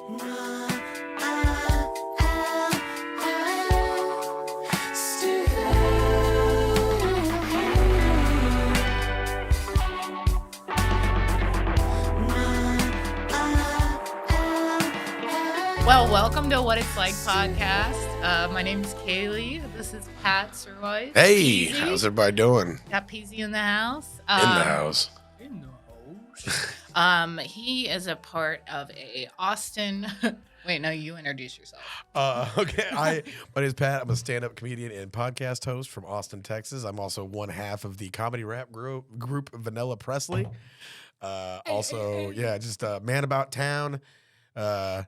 Well, welcome to What It's Like podcast. My name is Kaylee. This is Pat Sirois. Hey, Peasy. how's everybody doing? Got Peasy in the house. In the house. He is a part of a Austin. Wait, no, you introduce yourself. Okay, my name is Pat. I'm a stand-up comedian and podcast host from Austin, Texas. I'm also one half of the comedy rap group Vanilla Presley. Just a man about town. A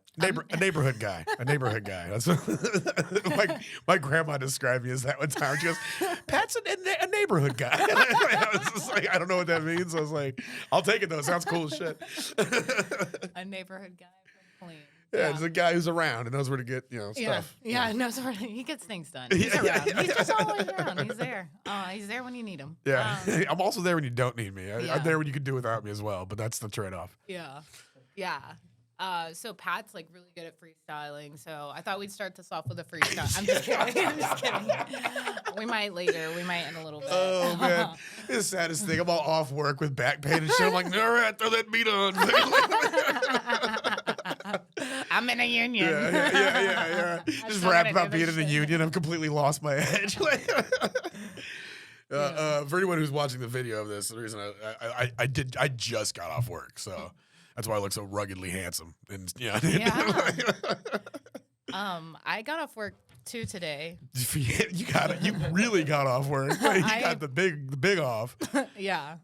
neighborhood guy. That's what my grandma described me as that one time. She goes, "Pat's a neighborhood guy." I was just like, I don't know what that means. I was like, I'll take it though. It sounds cool as shit. A neighborhood guy from Clean. Yeah, he's a guy who's around and knows where to get, stuff. Yeah, knows where he gets things done. He's around. He's just always around. He's there. He's there when you need him. Yeah, I'm also there when you don't need me. I'm there when you can do without me as well, but that's the trade-off. Yeah. So Pat's like really good at freestyling. So I thought we'd start this off with a freestyle. I'm just kidding. We might later. We might end a little bit. Oh man, it's the saddest thing. I'm all off work with back pain and shit. I'm like, all right, throw that beat on. I'm in a union. Yeah. Just rap about being in a union. I've completely lost my edge. For anyone who's watching the video of this, the reason I just got off work, so. That's why I look so ruggedly handsome. And Yeah. I got off work too today. You really got off work. You got the big off. Yeah.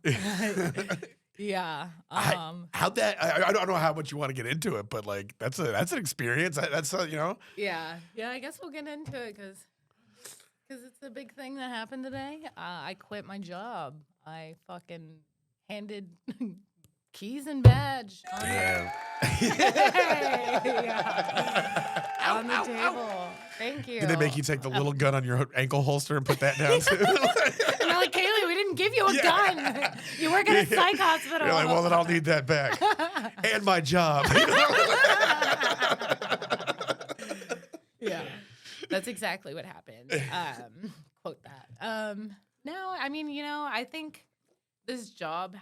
Yeah. How'd that? I don't know how much you want to get into it, but like that's an experience. That's Yeah. I guess we'll get into it because it's a big thing that happened today. I quit my job. I fucking handed keys and badge on the table. Thank you. Did they make you take the little gun on your ankle holster and put that down too? And they're like, Kaylee, we didn't give you a gun. You work at a psych hospital. You're like, well, then I'll need that back. And my job. Yeah. That's exactly what happened. Quote that. No, I mean, I think this job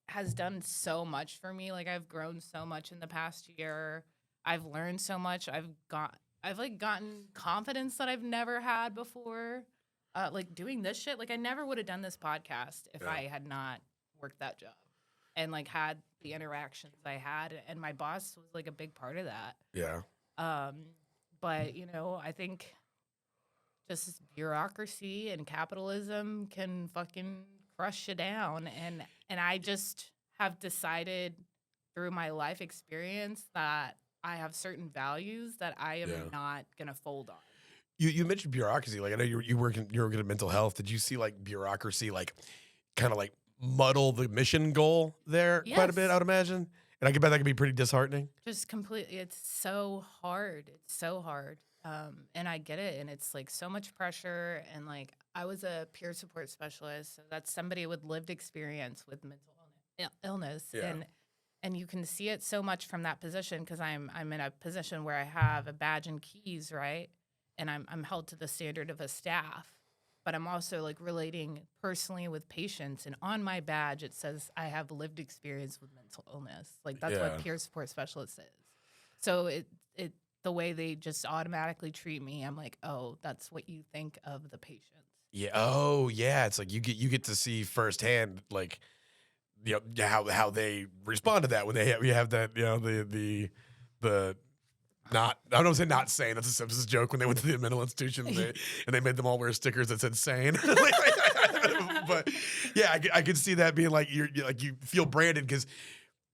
has done so much for me. Like I've grown so much in the past year. I've learned so much. I've gotten confidence that I've never had before. Like doing this shit. Like I never would have done this podcast if I had not worked that job and like had the interactions I had. And my boss was like a big part of that. Yeah. But I think just bureaucracy and capitalism can fucking crush you down. And I just have decided through my life experience that I have certain values that I am not going to fold on. You mentioned bureaucracy. Like I know you're working at mental health. Did you see like bureaucracy like kind of like muddle the mission goal there quite a bit, I would imagine? And I can bet that can be pretty disheartening. Just completely. It's so hard. And I get it. And it's like so much pressure. And like I was a peer support specialist. So that's somebody with lived experience with mental illness. Yeah. And you can see it so much from that position because I'm in a position where I have a badge and keys, right? And I'm held to the standard of a staff. But I'm also like relating personally with patients. And on my badge, it says I have lived experience with mental illness. Like that's what peer support specialist is. So the way they just automatically treat me, I'm like, oh, that's what you think of the patients. Yeah. Oh, yeah. It's like you get to see firsthand, like, how they respond to that when we have that, the not, I don't say not sane. That's a Simpsons joke when they went to the mental institution and they made them all wear stickers that said sane. But yeah, I could see that being like you feel branded because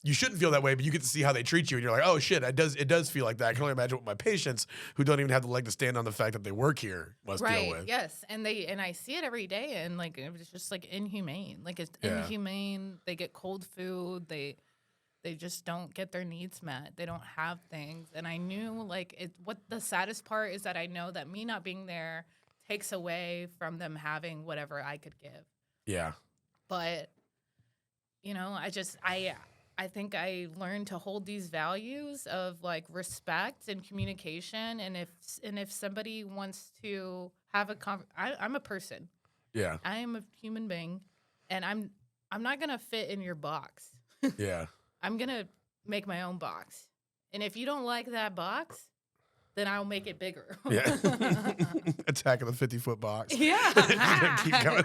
you shouldn't feel that way, but you get to see how they treat you, and you're like, oh shit, it does feel like that. I can only imagine what my patients who don't even have the leg to stand on the fact that they work here must deal with. Yes, and I see it every day, and like it's just like inhumane. Like it's inhumane. They get cold food. They just don't get their needs met. They don't have things, and I knew like what the saddest part is that I know that me not being there takes away from them having whatever I could give. Yeah, but I think I learned to hold these values of like respect and communication. And if somebody wants to have I'm a person. Yeah. I am a human being, and I'm not gonna fit in your box. Yeah. I'm gonna make my own box. And if you don't like that box, then I'll make it bigger. Yeah. Attack of the 50-foot box. Yeah. Keep going.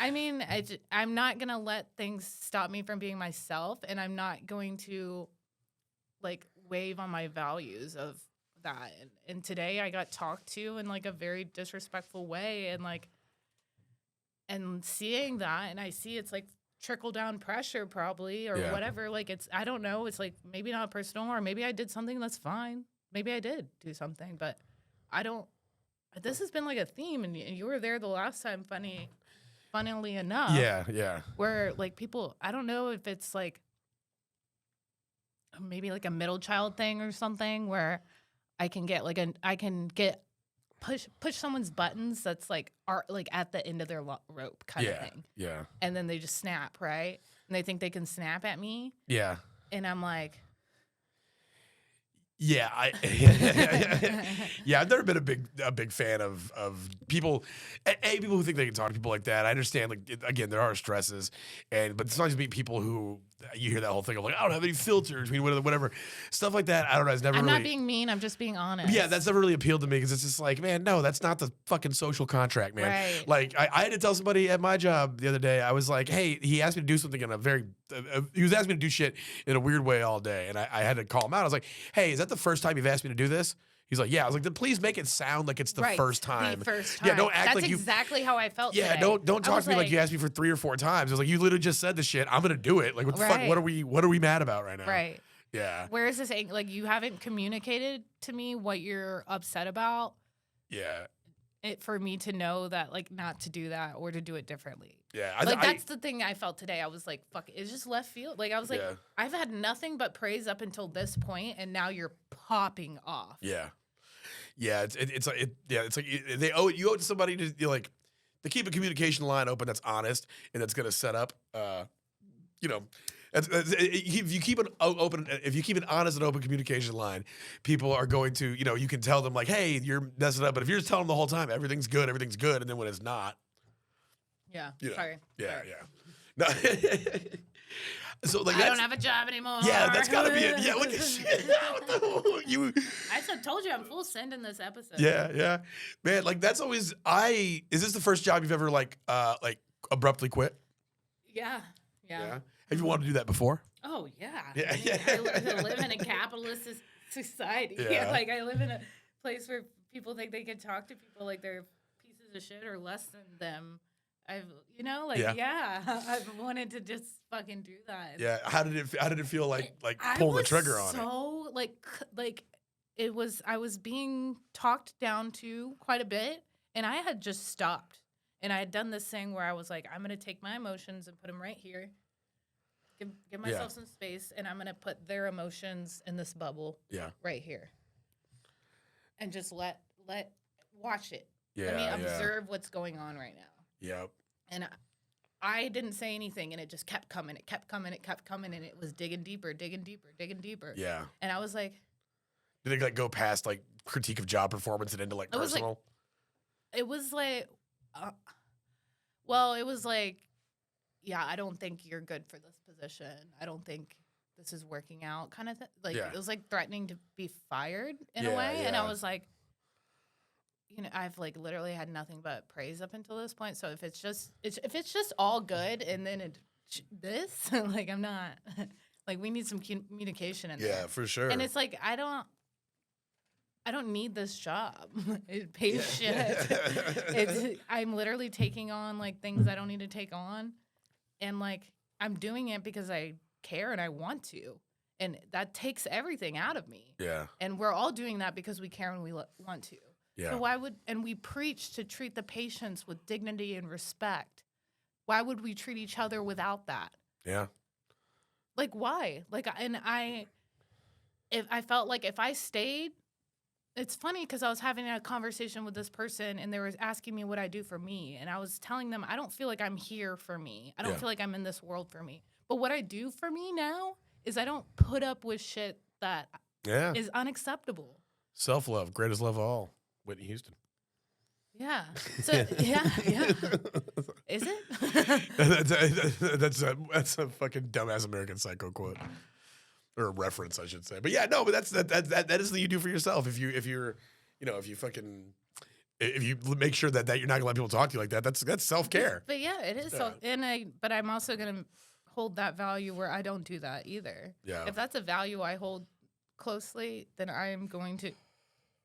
I mean, I'm not going to let things stop me from being myself, and I'm not going to, like, wave on my values of that. And today I got talked to in, like, a very disrespectful way, and, like, and seeing that, and I see it's, like, trickle-down pressure probably or whatever. Like, I don't know. It's, like, maybe not personal, or maybe I did something that's fine. Maybe I did do something, but I don't. This has been, like, a theme, and you were there the last time, funnily enough. Yeah. Where like people, I don't know if it's like maybe like a middle child thing or something where I can get push someone's buttons that's like are like at the end of their rope kind of thing. Yeah. And then they just snap, right? And they think they can snap at me. Yeah. And I'm like, yeah, I've never been a big fan of people, people who think they can talk to people like that. I understand, like, again, there are stresses, but sometimes you meet people who you hear that whole thing of like, I don't have any filters, I mean, whatever stuff like that. I don't know. It's never. I'm really, not being mean. I'm just being honest. Yeah, that's never really appealed to me because it's just like, man, no, that's not the fucking social contract, man. Right. Like, I had to tell somebody at my job the other day. I was like, hey, he asked me to do something in a very, he was asking me to do shit in a weird way all day, and I had to call him out. I was like, hey, is that the first time you've asked me to do this? He's like, yeah. I was like, then please make it sound like it's the first time. The first time. Yeah, don't act That's like you. exactly how I felt. Yeah, today. don't talk to me like you asked me for 3 or 4 times. I was like, you literally just said the shit. I'm gonna do it. Like, what the fuck? What are we mad about right now? Right. Yeah. Where is this? Like, you haven't communicated to me what you're upset about. Yeah. For me to know that, like, not to do that or to do it differently. Yeah. That's the thing I felt today. I was like, fuck, it's just left field. Like, I was like, I've had nothing but praise up until this point, and now you're popping off. Yeah. Yeah. It's like you owe it to somebody to like to keep a communication line open that's honest and that's gonna set up if you keep an open, if you keep an honest and open communication line, people are going to, you can tell them like, hey, you're messing up. But if you're just telling them the whole time, everything's good, and then when it's not. Yeah. Sorry. Yeah. Sorry. No. So like I don't have a job anymore. Yeah, that's gotta be it. Yeah, look at shit. I told you I'm full send in this episode. Yeah. Man, like that's always is this the first job you've ever like abruptly quit? Yeah. Have you wanted to do that before? Oh yeah. Yeah. I live in a capitalist society. Yeah. Like I live in a place where people think they can talk to people like they're pieces of shit or less than them. I've wanted to just fucking do that. Yeah. How did it feel like pulling the trigger on it? So like it was, I was being talked down to quite a bit, and I had just stopped, and I had done this thing where I was like, I'm gonna take my emotions and put them right here. Give myself some space, and I'm gonna put their emotions in this bubble. Right here, and just watch it. Let me observe what's going on right now. Yep. And I didn't say anything, and it just kept coming. It kept coming, and it was digging deeper. Yeah. And I was like, did it like go past like critique of job performance and into like personal? It was like, yeah, I don't think you're good for this position. I don't think this is working out, kind of thing. Like it was like threatening to be fired in a way, and I was like, I've like literally had nothing but praise up until this point. So if it's just all good, and then this, like I'm not, like we need some communication in there. Yeah, for sure. And it's like I don't need this job. It pays shit. I'm literally taking on like things I don't need to take on, and like I'm doing it because I care and I want to, and that takes everything out of me. Yeah. And we're all doing that because we care and we want to. Yeah. So we preach to treat the patients with dignity and respect. Why would we treat each other without that? Yeah. Like why? Like, and if I felt like if I stayed, it's funny because I was having a conversation with this person, and they were asking me what I do for me, and I was telling them I don't feel like I'm here for me. I don't feel like I'm in this world for me. But what I do for me now is I don't put up with shit that Yeah. is unacceptable. Self-love, greatest love of all. Whitney Houston. Yeah. So yeah. Is it? that's a fucking dumbass American Psycho quote. Or a reference, I should say. But yeah, no, but that is what you do for yourself. If you make sure that you're not gonna let people talk to you like that, that's self-care. But yeah, it is. Yeah. But I'm also gonna hold that value where I don't do that either. Yeah. If that's a value I hold closely, then I am going to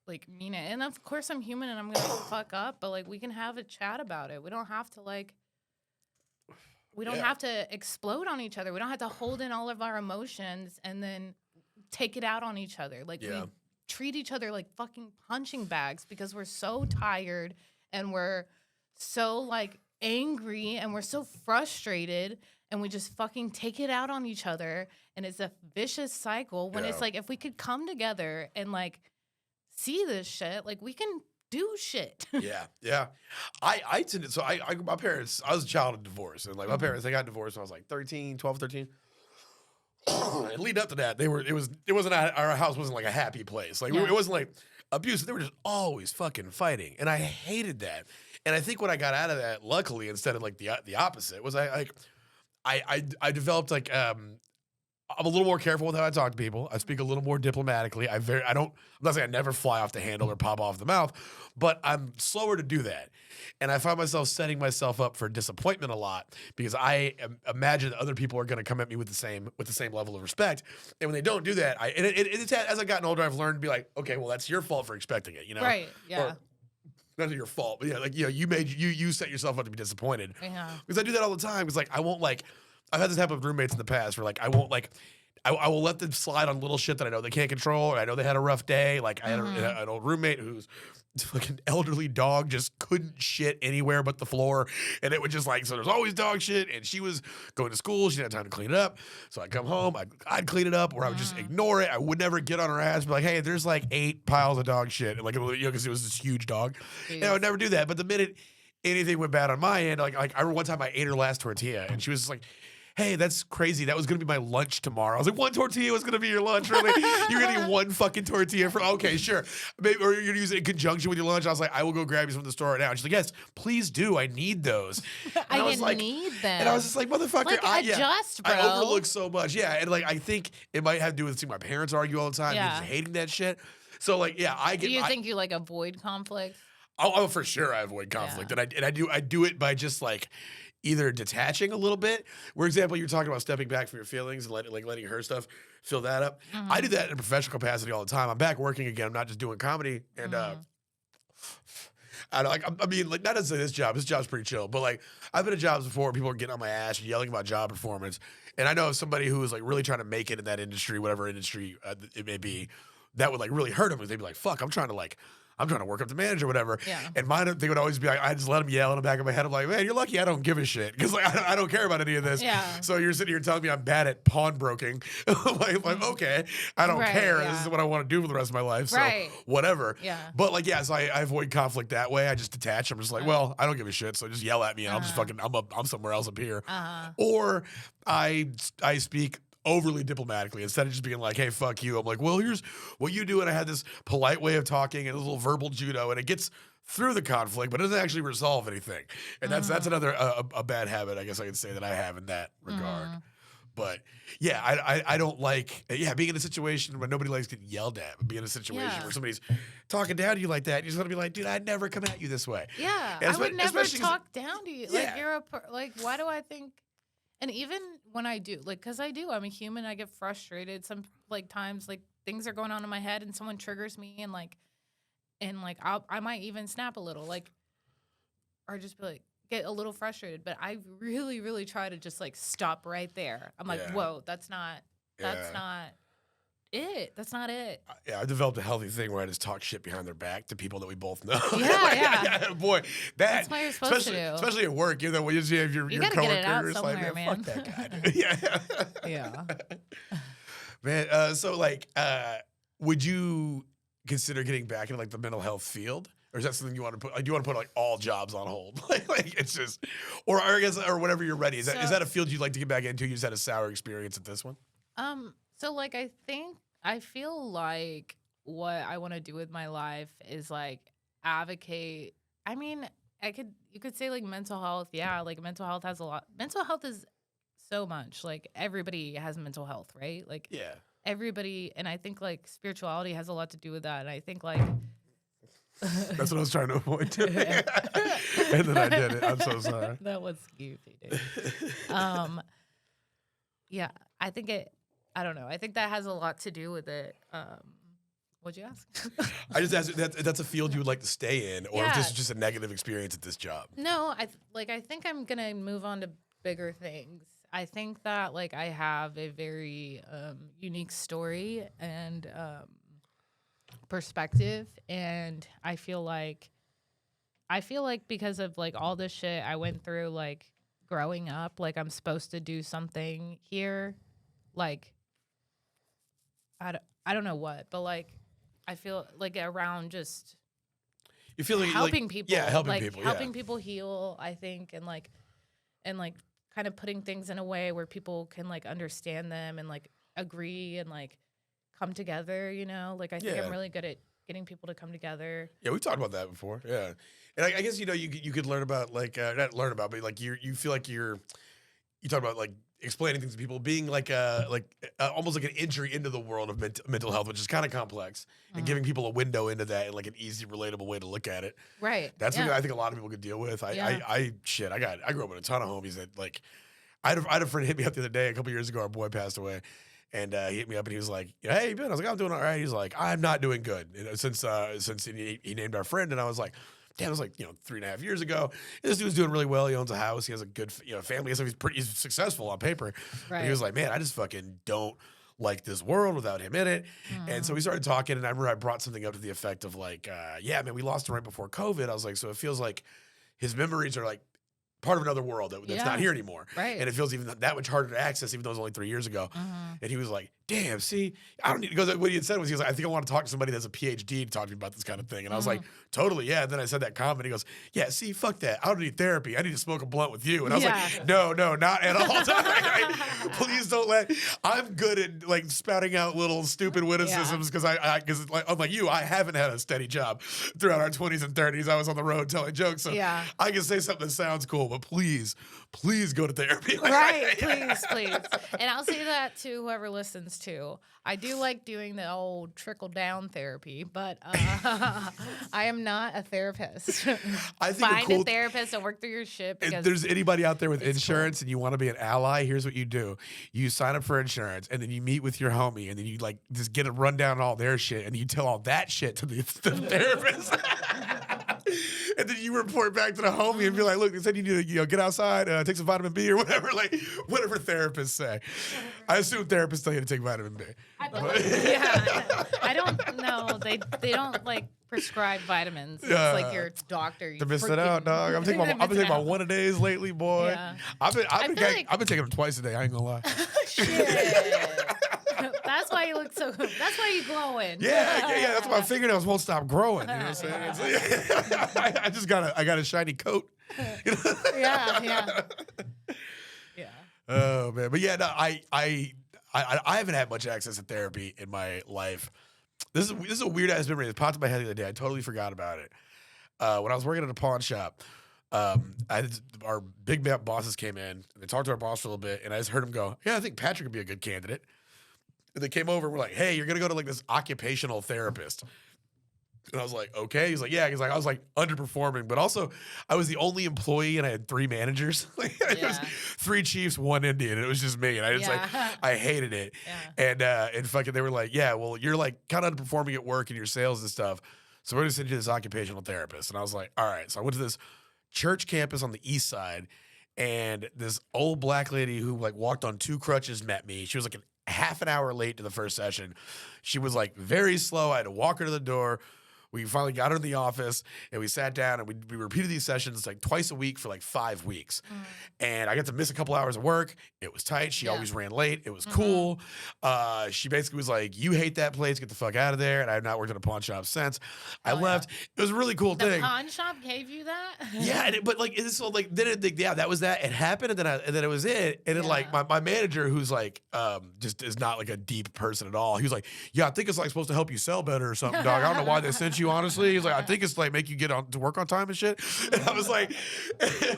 like mean it. And of course I'm human and I'm gonna fuck up, but like we can have a chat about it. We don't have to have to explode on each other. We don't have to hold in all of our emotions and then take it out on each other. Like we treat each other like fucking punching bags because we're so tired and we're so like angry and we're so frustrated and we just fucking take it out on each other. And it's a vicious cycle when it's like, if we could come together and like see this shit, like we can do shit. Yeah. I tended, so my parents, I was a child of divorce, and like my parents, they got divorced when I was like 12, 13. And leading up to that, our house wasn't like a happy place. Like it wasn't like abusive. They were just always fucking fighting, and I hated that. And I think what I got out of that, luckily, instead of like the opposite, was I developed like I'm a little more careful with how I talk to people. I speak a little more diplomatically. I'm not saying I never fly off the handle or pop off the mouth, but I'm slower to do that. And I find myself setting myself up for disappointment a lot because I imagine that other people are going to come at me with the same level of respect. And when they don't do that, as I've gotten older, I've learned to be like, okay, well, that's your fault for expecting it, you know? Right. Yeah. Or, not your fault, but yeah, like, you know, you set yourself up to be disappointed. Yeah. Because I do that all the time. It's like, I won't like, I've had this happen with roommates in the past where like, I won't like, I will let them slide on little shit that I know they can't control, or I know they had a rough day. Like I had an old roommate who's fucking elderly dog just couldn't shit anywhere but the floor, and it would just like, so there's always dog shit, and she was going to school, she didn't have time to clean it up, so I'd come home, I'd clean it up, or I would just ignore it. I would never get on her ass, be like, hey, there's like 8 piles of dog shit, and like, you know, because it was this huge dog, and I would never do that. But the minute anything went bad on my end, like I remember one time I ate her last tortilla, and she was just like, hey, that's crazy. That was going to be my lunch tomorrow. I was like, one tortilla was going to be your lunch, really? You're going to get one fucking tortilla for, okay, sure. Maybe, or you're going to use it in conjunction with your lunch. I was like, I will go grab you some from the store right now. And she's like, yes, please do. I need those. I was like, need them. And I was just like, motherfucker. Like, adjust, bro. I overlook so much. Yeah. And like, I think it might have to do with seeing my parents argue all the time. Yeah. Just hating that shit. So like, yeah, Do you think you like avoid conflict? Oh, for sure I avoid conflict. Yeah. And I do it by just like, either detaching a little bit. For example, you're talking about stepping back from your feelings and letting her stuff fill that up. I do that in a professional capacity all the time. I'm back working again. I'm not just doing comedy. And I mean, like, not to say this job. This job's pretty chill. But like, I've been at jobs before where people are getting on my ass, yelling about job performance. And I know somebody who is like really trying to make it in that industry, whatever industry it may be, that would like really hurt them because they'd be like, "Fuck, I'm trying to work up the manager or whatever." Yeah. And mine, they would always be like, I just let them yell in the back of my head. I'm like, man, you're lucky I don't give a shit. Because like, I don't care about any of this. Yeah. So you're sitting here telling me I'm bad at pawnbroking. like, okay, I don't care. Yeah. This is what I want to do for the rest of my life. So whatever. Yeah. But like, yeah, so I avoid conflict that way. I just detach. I'm just like, well, I don't give a shit. So just yell at me and I'll just fucking, I'm somewhere else up here. Or I speak overly diplomatically instead of just being like, hey, fuck you. I'm like, well, here's what you do. And I had this polite way of talking and a little verbal judo, and it gets through the conflict, but it doesn't actually resolve anything. And that's another a bad habit, I guess I could say, that I have in that regard. But yeah, I don't like, being in a situation where nobody likes getting yelled at, but being in a situation where somebody's talking down to you like that, you just want to be like, dude, I'd never come at you this way. Yeah, I would never talk down to you. Like, you're like, why do I think? And even when I do, like, because I'm a human, I get frustrated. Some, like, times, like, things are going on in my head and someone triggers me and I might even snap a little, like, or just be like, get a little frustrated. But I really, really try to just, like, stop right there. I'm like, whoa, that's not it. That's not it. Yeah, I developed a healthy thing where I just talk shit behind their back to people that we both know. Yeah. Boy, that's what you're supposed to do. Especially at work, you know, when you have your coworkers, like, man. Fuck that guy. Yeah. Man, so like, would you consider getting back into like the mental health field? Or is that something you want to put? Like, do you want to put like all jobs on hold? Like it's just, or I guess, or whenever you're ready. Is that a field you'd like to get back into? You just had a sour experience at this one. So like I feel like what I want to do with my life is like advocate. I mean, you could say like mental health. Yeah, like mental health has a lot. Mental health is so much. Like everybody has mental health, right? Like Yeah. everybody, and I think like spirituality has a lot to do with that. And I think like that's what I was trying to avoid doing. And then I did it. I'm so sorry. That was goofy, dude. Yeah, I think I don't know. I think that has a lot to do with it. What'd you ask? I just asked that's a field you would like to stay in, or if this is just a negative experience at this job. No, I think I'm gonna move on to bigger things. I think that like I have a very unique story and perspective, and I feel like because of like all this shit I went through, like growing up, like I'm supposed to do something here, like I don't know what, but like I feel like around just you feel like helping people, helping people heal. I think and like kind of putting things in a way where people can like understand them and like agree and like come together. You know, like I think I'm really good at getting people to come together. Yeah, we talked about that before. Yeah, and I guess you could learn about like not learn about, but like you feel like you talk about like explaining things to people, being like almost like an entry into the world of mental health, which is kind of complex, and giving people a window into that in like an easy, relatable way to look at it. Right. That's something I think a lot of people could deal with. I grew up with a ton of homies that like I had a friend hit me up the other day a couple years ago. Our boy passed away. And he hit me up and he was like, "Hey, how you been?" I was like, "I'm doing all right." He's like, "I'm not doing good." You know, since he named our friend, and I was like, "Damn!" It was like 3.5 years ago. And this dude's doing really well. He owns a house. He has a good family. So he's successful on paper. Right. But he was like, "Man, I just fucking don't like this world without him in it." And so we started talking, and I remember I brought something up to the effect of like, "Yeah, man, we lost him right before COVID." I was like, "So it feels like his memories are like part of another world that's not here anymore." Right. And it feels even that much harder to access, even though it was only 3 years ago. And he was like, "Damn, see, I don't need," because what he had said was, he was like, "I think I want to talk to somebody that's a PhD to talk to me about this kind of thing." And I was like, "Totally, yeah." And then I said that comment. He goes, "Yeah, see, fuck that. I don't need therapy. I need to smoke a blunt with you." And I was like, no, not at all. Please don't I'm good at like spouting out little stupid witticisms because because like unlike you, I haven't had a steady job throughout our 20s and 30s. I was on the road telling jokes, so I can say something that sounds cool, but please go to therapy. Right, please. And I'll say that to whoever listens too. I do like doing the old trickle down therapy, but I am not a therapist. I think Find a therapist and work through your shit. If there's anybody out there with insurance and you want to be an ally, here's what you do. You sign up for insurance and then you meet with your homie and then you like just get a rundown on all their shit and you tell all that shit to the therapist. And then you report back to the homie and be like, "Look, they said you need to get outside, take some vitamin B or whatever," like whatever therapists say. I assume therapists tell you to take vitamin B. I don't know. They don't like prescribe vitamins. It's like your doctor. They're missing out, dog. I've been taking about one a days lately, boy. Yeah. I've been taking them twice a day. I ain't gonna lie. Shit. That's why you look so good. That's why you glowing. Yeah. That's why my fingernails won't stop growing. You know what I'm saying? I got a shiny coat. Yeah. Oh man, but yeah, no, I haven't had much access to therapy in my life. This is a weird ass memory that popped in my head the other day. I totally forgot about it. When I was working at a pawn shop, our big bosses came in and they talked to our boss for a little bit, and I just heard him go, "Yeah, I think Patrick would be a good candidate." And they came over and were like, "Hey, you're gonna go to like this occupational therapist." And I was like, "Okay." He's like, "Yeah." He's like, "I was like underperforming, but also I was the only employee and I had 3 managers. It was 3 chiefs, 1 Indian, and it was just me." And I just I hated it. Yeah. And fucking they were like, "Yeah, well, you're like kind of underperforming at work and your sales and stuff. So we're gonna send you to this occupational therapist." And I was like, "All right." So I went to this church campus on the east side, and this old black lady who like walked on 2 crutches met me. She was like half an hour late to the first session. She was like very slow. I had to walk her to the door, We finally got her in the office and we sat down and we repeated these sessions like twice a week for like 5 weeks. And I got to miss a couple hours of work. It was tight. She always ran late. It was cool. She basically was like, "You hate that place. Get the fuck out of there." And I have not worked at a pawn shop since. I left. It was a really cool thing. The pawn shop gave you that? Yeah, but like it's so like then that was that. It happened and then it was it. And then like my manager, who's like just is not like a deep person at all. He was like, "Yeah, I think it's like supposed to help you sell better or something, dog. I don't know why they sent you, honestly." He's like, "I think it's like make you get on to work on time and shit." And I was like,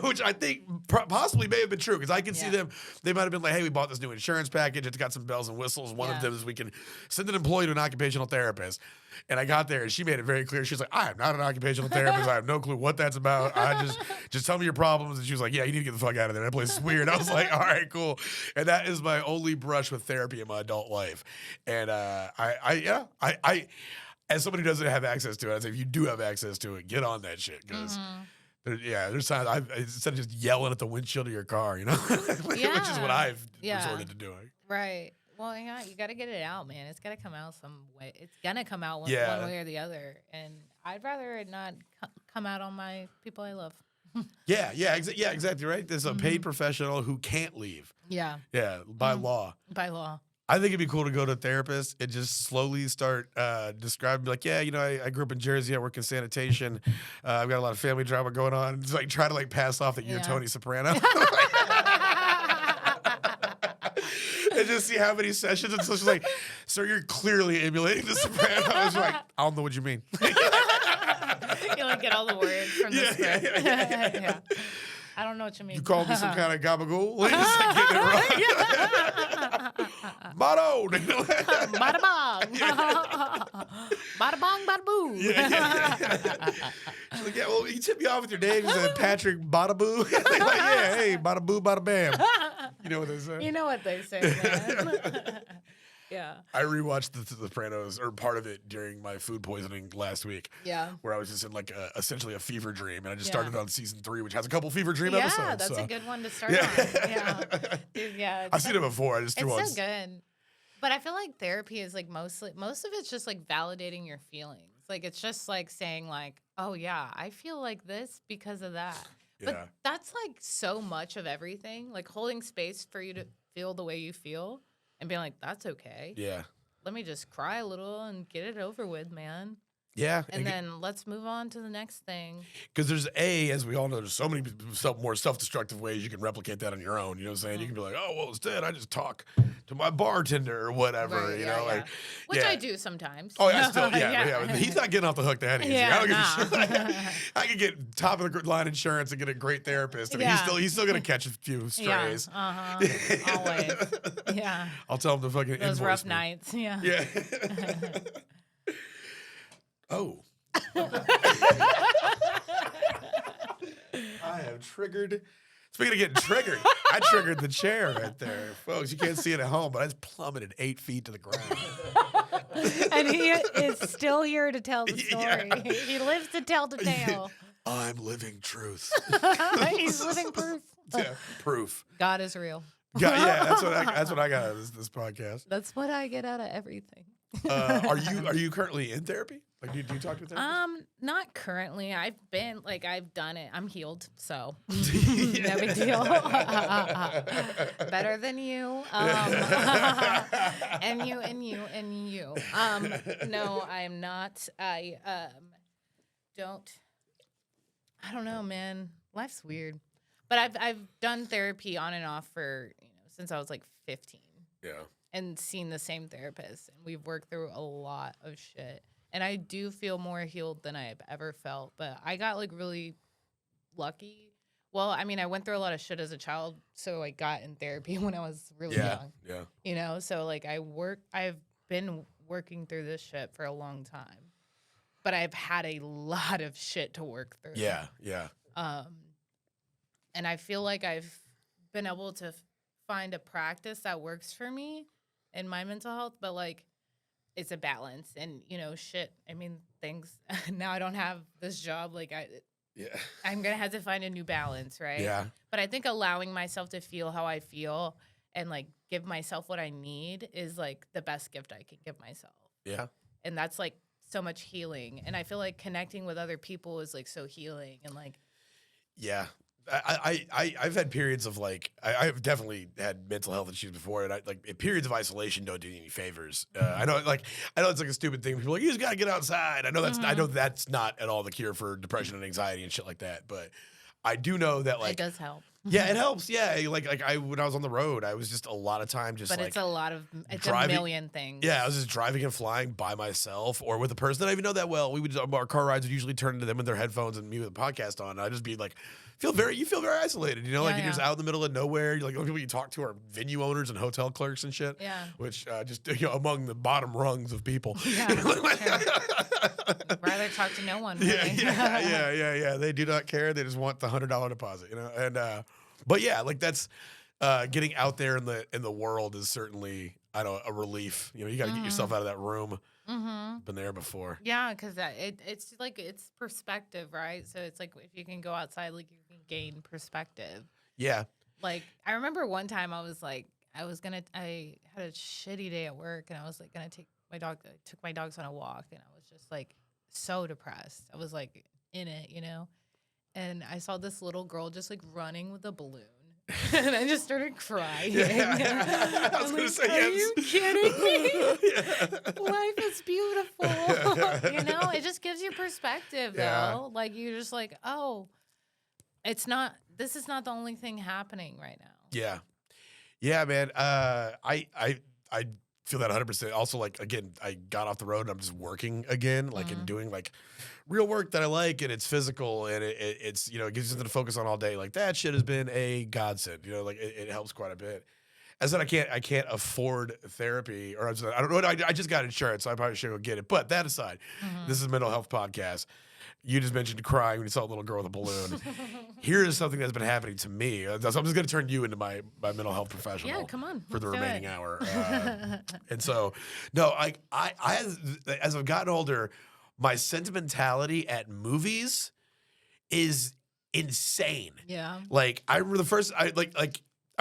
which I think possibly may have been true because I can see them. They might have been like, "Hey, we bought this new insurance package. It's got some bells and whistles. One of them is we can send an employee to an occupational therapist." And I got there and she made it very clear. She was like, "I am not an occupational therapist. I have no clue what that's about. I just tell me your problems." And she was like, "Yeah, you need to get the fuck out of there. That place is weird." I was like, "All right, cool." And that is my only brush with therapy in my adult life. And I as somebody who doesn't have access to it, I say if you do have access to it, get on that shit because. There's times instead of just yelling at the windshield of your car, which is what I've resorted to doing. Right. Well, you got to get it out, man. It's got to come out some way. It's gonna come out one way or the other, and I'd rather it not come out on my people I love. Exactly right. There's a paid professional who can't leave. By law. By law. I think it'd be cool to go to a therapist and just slowly start describing, like, I grew up in Jersey. I work in sanitation. I've got a lot of family drama going on. Just like try to like pass off that you're Tony Soprano. And just see how many sessions. And so she's like, "Sir, you're clearly emulating the Sopranos." Like, "I don't know what you mean." You like get all the words from the script. Yeah. I don't know what you mean. "You called me some kind of gabagool?" Like, just like getting it wrong. Motto. Bada bong. Bada bong, bada boo. She's like, "Yeah, well, you tipped me off with your name." He said, "Patrick Badaboo." Like, "Yeah, hey, bada boo, bada bam." You know what they say? You know what they say, man. Yeah. I rewatched The Sopranos, or part of it, during my food poisoning last week. Yeah. Where I was just in like essentially a fever dream, and I just started on season 3, which has a couple fever dream episodes. Yeah, that's a good one to start on. Yeah. I've seen it before. I just threw on. It's so good. But I feel like therapy is like most of it's just like validating your feelings. Like it's just like saying like, "Oh yeah, I feel like this because of that." But that's like so much of everything. Like holding space for you to feel the way you feel and being like, "That's okay. Yeah. Let me just cry a little and get it over with, man." Yeah. And then let's move on to the next thing. Because there's as we all know, there's so many more self-destructive ways you can replicate that on your own. You know what I'm saying? You can be like, "Oh, well, instead I just talk to my bartender or whatever." Like, which I do sometimes. Oh, I still, But he's not getting off the hook that easy. I don't give a shit. I could get top of the line insurance and get a great therapist, and he's still gonna catch a few strays. Always. Yeah. I'll tell him to fucking those rough me. nights. Yeah. Yeah. Oh. I have triggered. Speaking of getting triggered, I triggered the chair right there. Folks, you can't see it at home, but I just plummeted 8 feet to the ground. And he is still here to tell the story. Yeah. He lives to tell the tale. I'm living truth. He's living proof. Yeah, proof. God is real. Yeah, that's what I got out of this podcast. That's what I get out of everything. Are you currently in therapy? Like, do you talk to a therapist? Not currently. I've done it. I'm healed, so no big deal. Better than you. And you. No, I am not. I don't know, man. Life's weird. But I've done therapy on and off for, since I was like 15. Yeah. And seen the same therapist, and we've worked through a lot of shit. And I do feel more healed than I've ever felt. But I got like really lucky. Well, I mean, I went through a lot of shit as a child, so I got in therapy when I was really young. Yeah. So like I've been working through this shit for a long time. But I've had a lot of shit to work through. Yeah. And I feel like I've been able to find a practice that works for me in my mental health, but like it's a balance. And things now I don't have this job, like I'm gonna have to find a new balance, right? Yeah. But I think allowing myself to feel how I feel and like give myself what I need is like the best gift I can give myself. Yeah. And that's like so much healing, and I feel like connecting with other people is like so healing, and like Yeah. I've had periods of like I've definitely had mental health issues before, and periods of isolation don't do you any favors. I know it's like a stupid thing. People are like, you just gotta get outside. I know that's not at all the cure for depression and anxiety and shit like that. But I do know that it does help. yeah, it helps. Yeah, when I was on the road, I was just a lot of time just But like it's it's driving- a million things. yeah, I was just driving and flying by myself or with a person that I even know that well. Our car rides would usually turn into them with their headphones and me with a podcast on. And I'd just be like, you feel very isolated, you know, like you're just out in the middle of nowhere. You're like, the people you talk to are venue owners and hotel clerks and shit. Yeah. Which just among the bottom rungs of people. Yeah, rather talk to no one. Really. Yeah. They do not care. They just want the $100 deposit, you know. And but yeah, like that's getting out there in the world is certainly a relief. You know, you got to get yourself out of that room. Been there before. Yeah, because it's like it's perspective, right? So it's like if you can go outside, like you can gain perspective. Yeah. Like I remember one time I had a shitty day at work, and I was like gonna take my dog. I took my dogs on a walk, and I was just like so depressed. I was like in it, you know. And I saw this little girl just like running with a balloon. And I just started crying. Yeah. I was going to say, are you kidding me? Yeah. Life is beautiful. You know, it just gives you perspective, Yeah. though. Like, you're just like, oh, this is not the only thing happening right now. Yeah. Yeah, man. I feel that 100%. Also, like, again, I got off the road and I'm just working again, like, and doing like real work that I like, and it's physical, and it's it gives you something to focus on all day. Like that shit has been a godsend. You know, like it helps quite a bit. As I said, I can't afford therapy, or I don't know. I just got insurance, so I probably should go get it. But that aside, this is a mental health podcast. You just mentioned crying when you saw a little girl with a balloon. Here is something that's been happening to me. So I'm just going to turn you into my mental health professional. Yeah, come on. For the let's do remaining it. hour. And so, no, I as I've gotten older, my sentimentality at movies is insane. Yeah. Like I remember the first I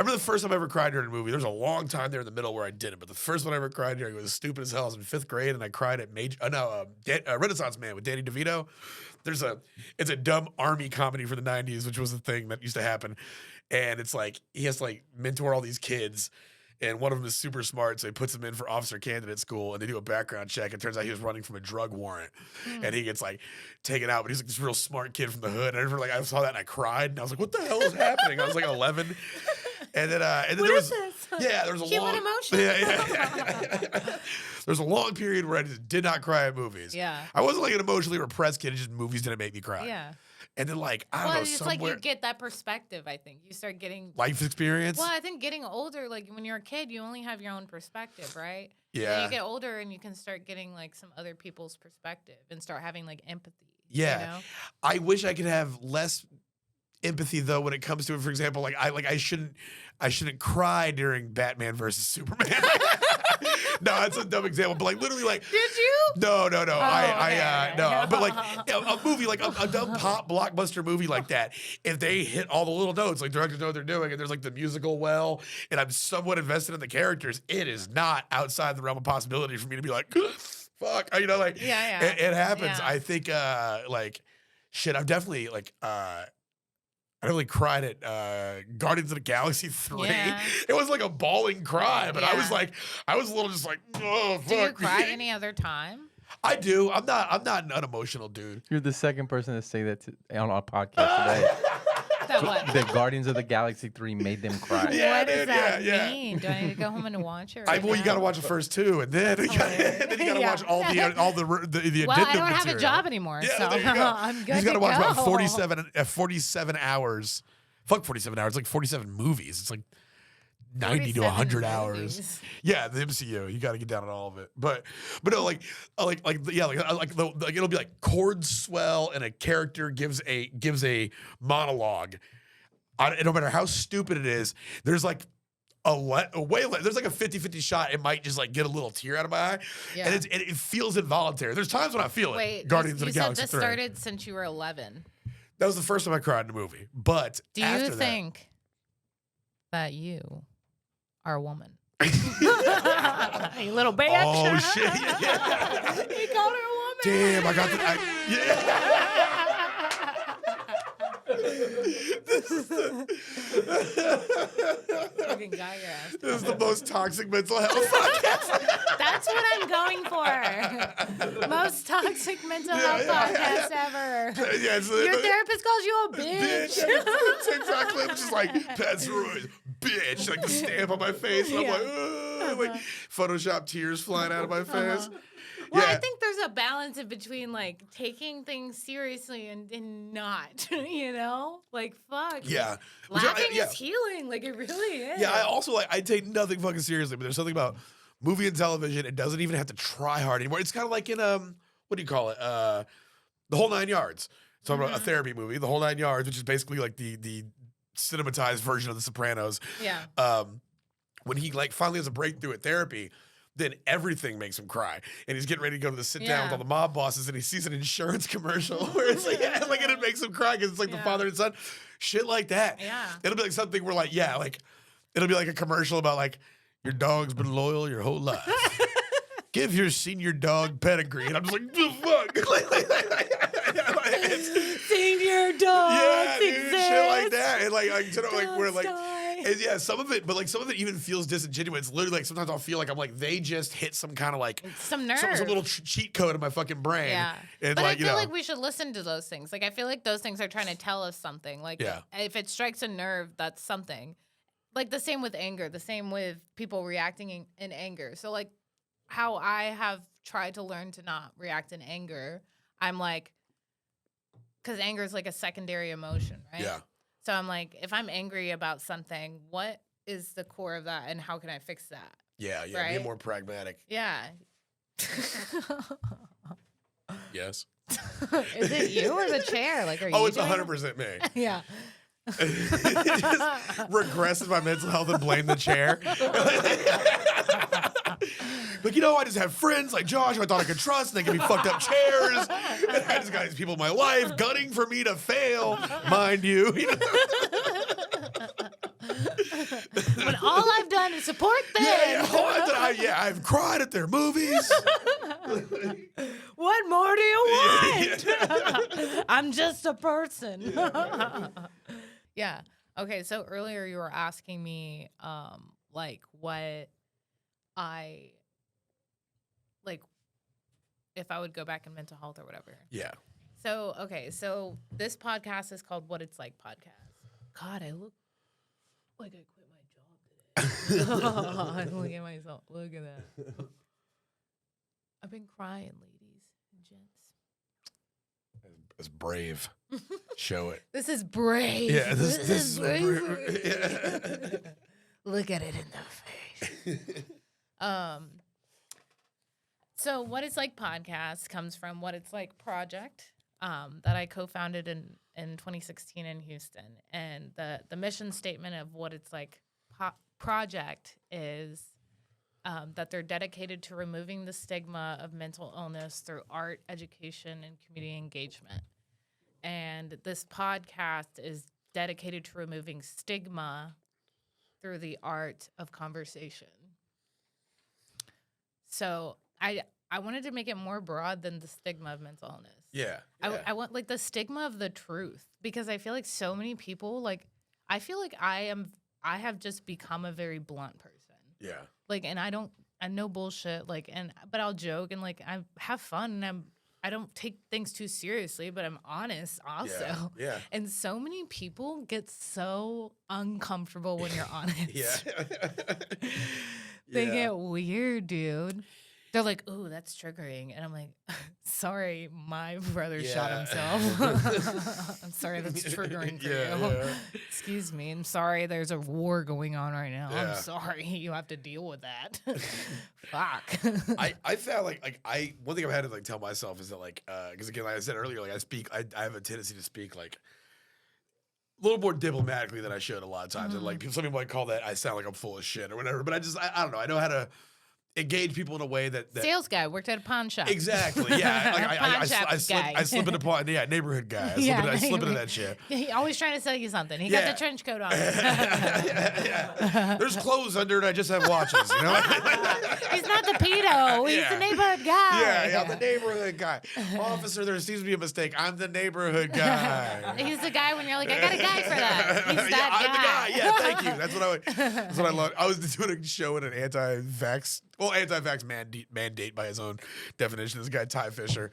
remember the first time I ever cried during a movie. There's a long time there in the middle where I didn't, but the first one I ever cried during was stupid as hell. I was in 5th grade, and I cried at Renaissance Man with Danny DeVito. It's a dumb army comedy for the 90s, which was the thing that used to happen. And it's like he has to like mentor all these kids, and one of them is super smart, so he puts him in for officer candidate school, and they do a background check. It turns out he was running from a drug warrant, and he gets like taken out. But he's like this real smart kid from the hood. And I saw that and I cried, and I was like, "What the hell is happening?" I was like 11, and then there was there was a Human long emotion. There was a long period where I just did not cry at movies. Yeah. I wasn't like an emotionally repressed kid. It's just movies didn't make me cry. Yeah. And then like I don't know, it's somewhere like you get that perspective. I think you start getting life experience. Well, I think getting older, like when you're a kid, you only have your own perspective, right? Yeah. And you get older, and you can start getting like some other people's perspective and start having like empathy. Yeah. You know? I wish I could have less empathy though when it comes to it. For example, I shouldn't cry during Batman versus Superman. No, that's a dumb example, but like literally like Did you? No. okay. No, but like a movie, like a dumb pop blockbuster movie like that, if they hit all the little notes, like directors know what they're doing, and there's like the musical well, and I'm somewhat invested in the characters, it is not outside the realm of possibility for me to be like, fuck, you know, like it happens. Yeah. I think like shit, I've definitely like I really cried at Guardians of the Galaxy 3. Yeah. It was like a bawling cry, but I was Yeah. a little just like, oh, fuck. Do you cry any other time? I do. I'm not an unemotional dude. You're the second person to say that on our podcast today. That what? The Guardians of the Galaxy 3 made them cry. Yeah, what does dude, that yeah. mean? Do I need to go home and watch it? Well, you got to watch the first 2, and then you got to Yeah. watch all the addendum Well, I don't have a material. job anymore, Yeah, so there you go. I'm good He's got to to watch go. about 47 hours. Fuck 47 hours. Like 47 movies. It's like 90 to 100 hours. movies. Yeah, the MCU. You got to get down on all of it. But no, it'll be like chord swell, and a character gives a monologue. No matter how stupid it is, there's like there's like a 50-50 shot. It might just like get a little tear out of my eye, Yeah. and it feels involuntary. There's times when I feel it. Wait, Guardians you of the said Galaxy this 3. started since you were 11. That was the first time I cried in a movie. But Do you after think that you are a woman? You little bitch. Oh shit! Yeah. He called her a woman. Damn, I got the. Fucking got your ass. This is the most toxic mental health podcast. That's what I'm going for. Most toxic mental health podcast ever. Yeah, Your therapist calls you a bitch. TikTok clip just like Pat Sirois, bitch, like the stamp on my face, and I'm like, ugh, like Photoshop tears flying out of my face. Well, Yeah. I think there's a balance in between like taking things seriously and not, you know? Like, fuck. Yeah. Laughing is healing. Like, it really is. Yeah, I also like, I take nothing fucking seriously, but there's something about movie and television, it doesn't even have to try hard anymore. It's kind of like in, what do you call it? The Whole Nine Yards. It's talking about a therapy movie, The Whole Nine Yards, which is basically like the cinematized version of The Sopranos. Yeah. When he like finally has a breakthrough at therapy, then everything makes him cry. And he's getting ready to go to the sit down with all the mob bosses, and he sees an insurance commercial where it's like, and it makes him cry because it's like the father and son. Shit like that. Yeah. It'll be like something where like, it'll be like a commercial about like, your dog's been loyal your whole life. Give your senior dog pedigree. And I'm just like, the fuck? Senior dogs dude, shit like that. And like we're like, die. and yeah, some of it even feels disingenuous. It's literally like sometimes I'll feel like I'm like they just hit some kind of like some nerve, some little cheat code in my fucking brain. Yeah, and but like, I feel like we should listen to those things. Like I feel like those things are trying to tell us something. Like if it strikes a nerve, that's something. Like the same with anger, the same with people reacting in anger. So like how I have tried to learn to not react in anger, I'm like, because anger is like a secondary emotion, right? Yeah. So I'm like, if I'm angry about something, what is the core of that, and how can I fix that? Yeah, right? Be more pragmatic. Yeah. Yes. Is it you or the chair? Like, are you? Oh, it's doing 100% me. Yeah. Just regress in my mental health and blame the chair. Like, I just have friends like Josh who I thought I could trust, and they give me fucked up chairs. And I just got these people in my life gunning for me to fail, mind you. When all I've done is support them. I've cried at their movies. What more do you want? I'm just a person. Yeah. Okay, so earlier you were asking me like what I like if I would go back in mental health or whatever. Yeah. So, okay, so this podcast is called What It's Like Podcast. God, I look like I quit my job today. Look at myself. Look at that. I've been crying, ladies and gents. It's brave. Show it. This is brave. Yeah, this is brave. brave. Look at it in the face. So What It's Like podcast comes from What It's Like project that I co-founded in 2016 in Houston. And the mission statement of What It's Like project is that they're dedicated to removing the stigma of mental illness through art, education, and community engagement. And this podcast is dedicated to removing stigma through the art of conversation. So I wanted to make it more broad than the stigma of mental illness. Yeah. I want like the stigma of the truth, because I feel like so many people I feel like I have just become a very blunt person. Yeah. Like, and I know bullshit, like, but I'll joke and like I have fun, and I don't take things too seriously, but I'm honest also. Yeah. And so many people get so uncomfortable when you're honest. Yeah. They get weird, dude. They're like, "Ooh, that's triggering," and I'm like, "Sorry, my brother shot himself. I'm sorry, that's triggering for you. Yeah. Excuse me. I'm sorry. There's a war going on right now. Yeah. I'm sorry. You have to deal with that. Fuck." I found like one thing I've had to like tell myself is that like because again, like I said earlier, like I have a tendency to speak like a little more diplomatically than I should a lot of times. And like some people might call that I sound like I'm full of shit or whatever. But I don't know. I know how to engage people in a way that Sales guy worked at a pawn shop. Exactly. Yeah. Like, I slip into pawn. Yeah, neighborhood guy. I slip into that shit. He always trying to sell you something. He got the trench coat on. Yeah. There's clothes under it. I just have watches. You know. He's not the pedo. He's the neighborhood guy. Yeah, I'm the neighborhood guy. Officer, there seems to be a mistake. I'm the neighborhood guy. He's the guy when you're like, I got a guy for that. He's Yeah, that I'm the guy. guy. Yeah, thank you. That's what I love. I was doing a show in an anti-vax mandate by his own definition. This guy Ty Fisher,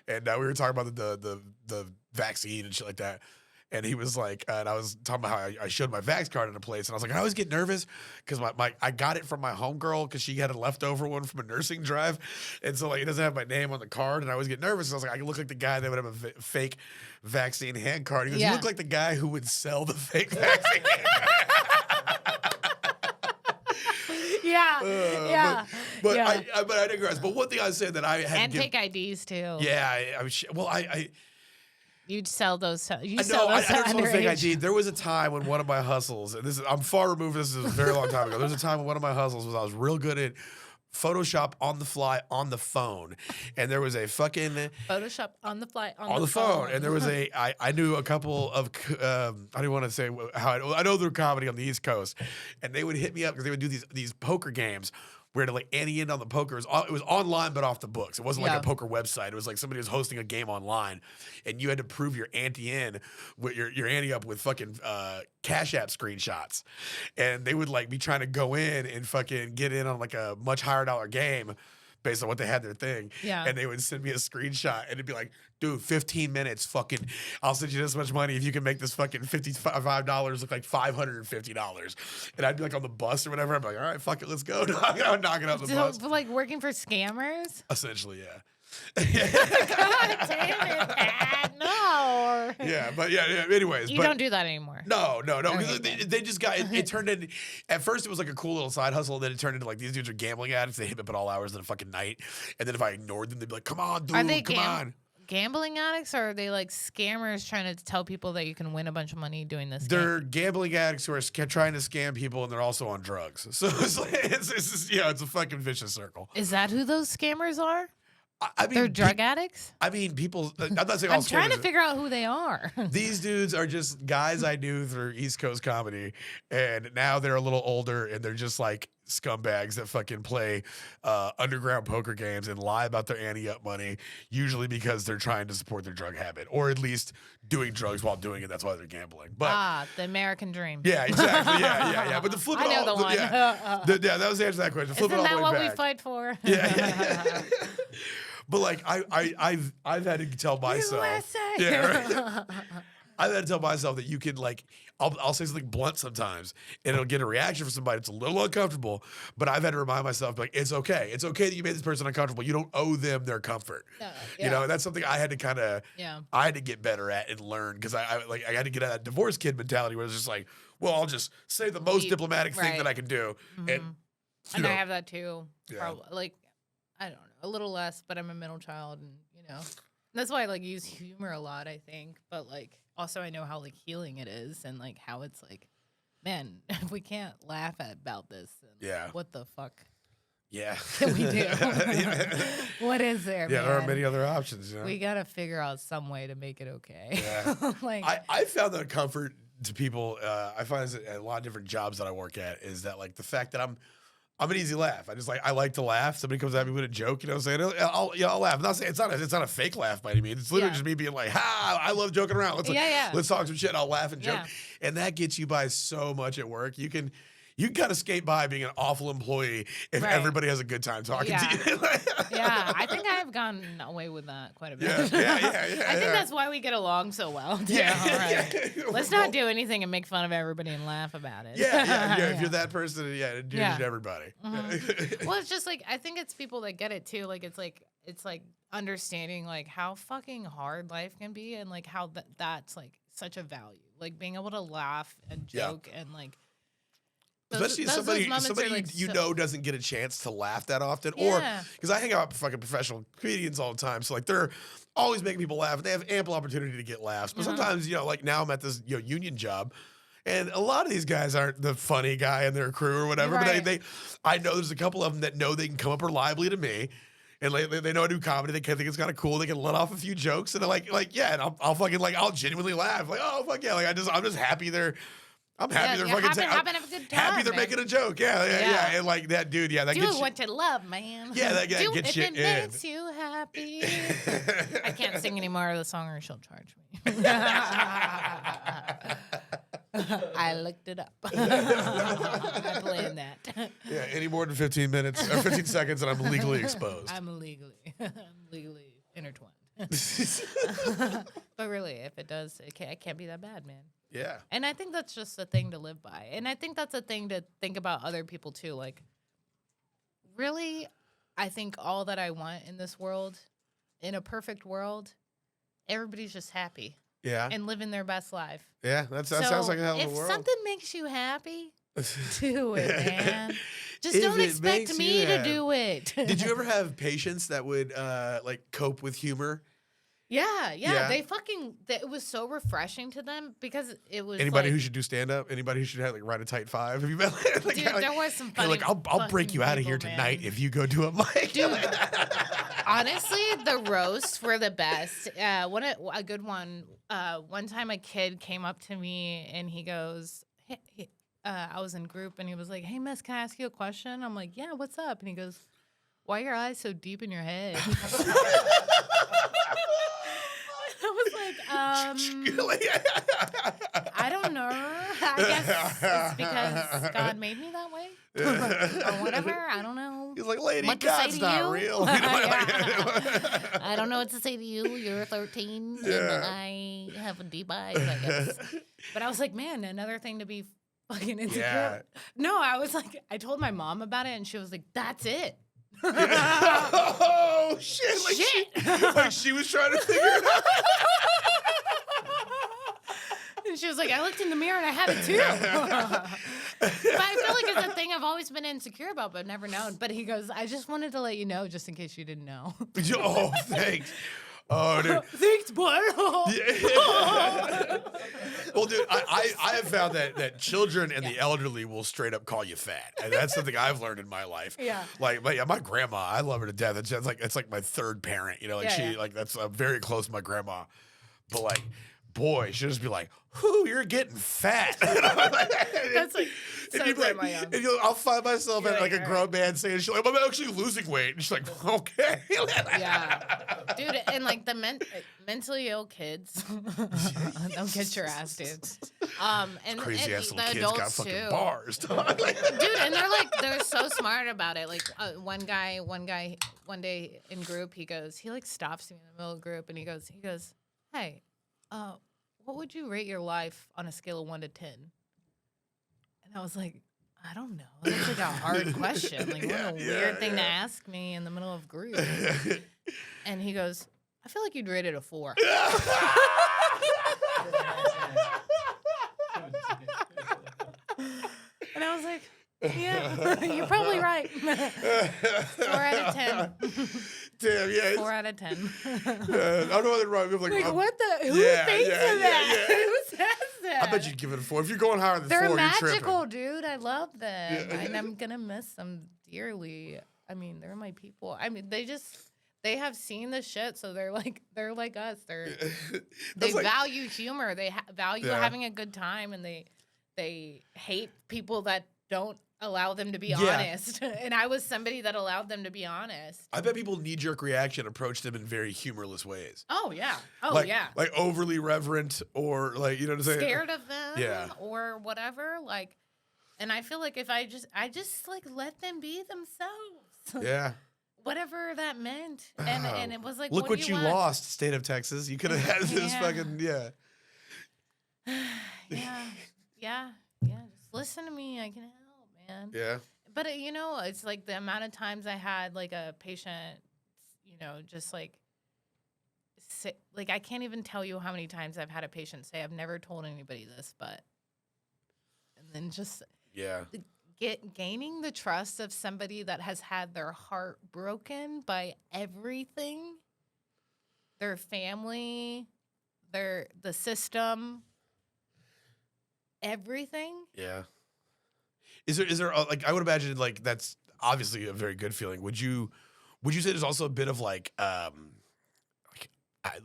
and we were talking about the vaccine and shit like that. And he was like, and I was talking about how I showed my vax card at a place, and I was like, I always get nervous because I got it from my homegirl because she had a leftover one from a nursing drive, and so like it doesn't have my name on the card, and I always get nervous. I was like, I look like the guy that would have a fake vaccine hand card. He goes, you look like the guy who would sell the fake vaccine. Yeah. But I digress. But one thing I said that I had And take IDs too. Yeah, You'd sell those. You I sell know, those I don't know fake underage. ID. There was a time when one of my hustles, and I'm far removed. This is a very long time ago. There was a time when one of my hustles was I was real good at Photoshop on the fly on the phone, and there was a fucking Photoshop on the fly on the phone, and there was I knew a couple of I don't want to say how I know they're comedy on the East Coast, and they would hit me up because they would do these poker games. Where to like ante in on the poker. It was online, but off the books. It wasn't like a poker website. It was like somebody was hosting a game online, and you had to prove your ante in with your ante up with fucking Cash App screenshots, and they would like be trying to go in and fucking get in on like a much higher dollar game based on what they had their thing. Yeah. And they would send me a screenshot, and it'd be like, dude, 15 minutes, fucking, I'll send you this much money if you can make this fucking $55 look like $550. And I'd be like on the bus or whatever. I'd be like, all right, fuck it, let's go. I'm knocking out the bus. So, like working for scammers? Essentially, yeah. God damn it, Pat. No. Yeah, but yeah. Anyways, You don't do that anymore. No. Okay. They just got it turned in. At first, it was like a cool little side hustle. And then it turned into like these dudes are gambling addicts. They hit me up at all hours of the fucking night. And then if I ignored them, they'd be like, "Come on, dude, Are they come on." Gambling addicts, or are they like scammers trying to tell people that you can win a bunch of money doing this? They're gambling addicts who are trying to scam people, and they're also on drugs. So it's like it's a fucking vicious circle. Is that who those scammers are? I mean, They're drug addicts? I mean, people. I'm not saying all I'm trying to scammers- figure out who they are. These dudes are just guys I knew through East Coast comedy, and now they're a little older, and they're just like scumbags that fucking play underground poker games and lie about their ante up money, usually because they're trying to support their drug habit, or at least doing drugs while doing it. That's why they're gambling. But the American dream. yeah, exactly. Yeah. But the flip it I know all, the one. yeah, that was the answer to that question. Flip Isn't it all that the way what back. we fight for? Yeah. But like I've had to tell myself, USA. yeah, right? I've had to tell myself that you can like I'll say something blunt sometimes and it'll get a reaction from somebody. It's a little uncomfortable, but I've had to remind myself like it's okay. It's okay that you made this person uncomfortable. You don't owe them their comfort. You know, and that's something I had to kind of I had to get better at and learn because I had to get out of that divorce kid mentality where it's just like, well, I'll just say the most diplomatic thing that I can do, and I have that too. Yeah. Probably, like I don't know, a little less, but I'm a middle child, and that's why I like use humor a lot. I think, but like also I know how like healing it is, and like how it's like, man, if we can't laugh about this, then what the fuck? Yeah. Can we do? What is there? Yeah, man? there are many other options. You know? We gotta figure out some way to make it okay. Yeah. like I found that comfort to people. I find this at a lot of different jobs that I work at is that like the fact that I'm an easy laugh. I like to laugh. Somebody comes at me with a joke, you know what I'm saying? I'll laugh. I'm not saying it's not a fake laugh by any means. It's literally just me being like, I love joking around. Let's talk some shit. I'll laugh and joke. And that gets you by so much at work. You can kind of skate by being an awful employee if everybody has a good time talking to you. Yeah, I think I have gotten away with that quite a bit. Yeah. I think that's why we get along so well. Let's not do anything and make fun of everybody and laugh about it. Yeah. If you're that person, do everybody. Well, it's just like I think it's people that get it too. Like it's like understanding like how fucking hard life can be and like how that's like such a value. Like being able to laugh and joke and like. Especially somebody like, you know doesn't get a chance to laugh that often, or because I hang out with fucking professional comedians all the time, so like they're always making people laugh. And they have ample opportunity to get laughs, but sometimes like now I'm at this union job, and a lot of these guys aren't the funny guy in their crew or whatever. But I know there's a couple of them that know they can come up reliably to me. And they know I do comedy. They think it's kind of cool. They can let off a few jokes, and they're like, and I'll fucking I'll genuinely laugh. Like, oh fuck yeah! Like I'm just happy they're I'm happy they're fucking having a good time. happy they're man. making a joke. Yeah. And like that dude, that Do gets what you love, man. Yeah, that guy Do gets if you it in. makes you happy. I can't sing any more of the song or she'll charge me. I looked it up. I planned that. Yeah, any more than 15 minutes or 15 seconds and I'm legally exposed. I'm legally intertwined. But really, if it does, it can't be that bad, man. Yeah. And I think that's just a thing to live by. And I think that's a thing to think about other people too. Like, really, I think all that I want in this world, in a perfect world, everybody's just happy. Yeah. And living their best life. Yeah, that sounds like a hell of a if world. something makes you happy, do it, man. Just If don't it expect makes me you to happy. do it. Did you ever have patients that would like cope with humor? Yeah. Yeah. It was so refreshing to them because it was Anybody like, who should do stand up? Anybody who should have like write a tight five? Have you been like, dude, there was some funny. like I'll break you out of here people, tonight man. if you go do a mic. Dude, honestly, the roasts were the best. A good one. One time, a kid came up to me and he goes, hey, I was in group and he was like, "Hey, miss, can I ask you a question?" I'm like, "Yeah, what's up?" And he goes, "Why are your eyes so deep in your head?" I was like, I don't know. I guess it's because God made me that way. Or whatever. I don't know. He's like, "Lady, What to say God's to not you?" real." Yeah. I don't know what to say to you. You're 13 and I have a deep eyes, I guess. But I was like, man, another thing to be fucking insecure. Yeah. No, I was like, I told my mom about it and she was like, that's it. Oh shit! Like she was trying to figure it out. And she was like, I looked in the mirror and I had it too. But I feel like it's a thing I've always been insecure about, but never known. But he goes, I just wanted to let you know just in case you didn't know. Oh, thanks. Oh, dude. Thanks, bud. Well, dude, I have found that children and the elderly will straight up call you fat, and that's something I've learned in my life. Yeah. Like my grandma, I love her to death. It's like my third parent. You know, like Yeah, yeah. like that's I'm very close to my grandma, but like. Boy, she'll just be like, "Whoo, you're getting fat." That's like so and grandma young. and I'll find myself You're at like like, a all grown man saying, "She's like, I'm actually losing weight." And she's like, "Okay." Yeah. Dude, and like the mentally ill kids, don't get your ass, dude. And Crazy ass the little kids adults got fucking too. bars. Dude, and they're so smart about it. Like one guy, one day in group, he like stops me in the middle of group and he goes, "Hey, what would you rate your life on a scale of 1 to 10?" And I was like, I don't know. That's like a hard question. Like, what a weird thing to ask me in the middle of group. And he goes, I feel like you'd rate it a 4. And I was like, yeah, you're probably right. 4 out of 10. Damn, yeah. 4 out of 10. I don't know what's wrong. Like, what the? Who Yeah, thinks yeah, of yeah, that? yeah. Who says that? I bet you'd give it a 4. If you're going higher than They're 4, you're magical, tripping. dude. I love them. Yeah. And I'm going to miss them dearly. I mean, they're my people. I mean, they have seen the shit, so they're like us. They That's like- value humor. They value Yeah. having a good time, and they hate people that don't allow them to be Yeah. honest. And I was somebody that allowed them to be honest. I bet people knee-jerk reaction approach them in very humorless ways. Oh yeah. Oh like, yeah. Like overly reverent or like, you know what I'm saying? Scared of them. Yeah. Or whatever. Like, and I feel like if I just like let them be themselves. Yeah. Whatever that meant. And it was like, Look what do you want? lost, state of Texas. You could have had this Yeah. fucking, yeah. Yeah. Just listen to me. I can help, man. Yeah. But it's like the amount of times I had like a patient, just like I can't even tell you how many times I've had a patient say, I've never told anybody this, but, and then just Yeah. gaining the trust of somebody that has had their heart broken by everything, their family, the system, everything. Yeah. Is there like, I would imagine like that's obviously a very good feeling. Would you say there's also a bit of like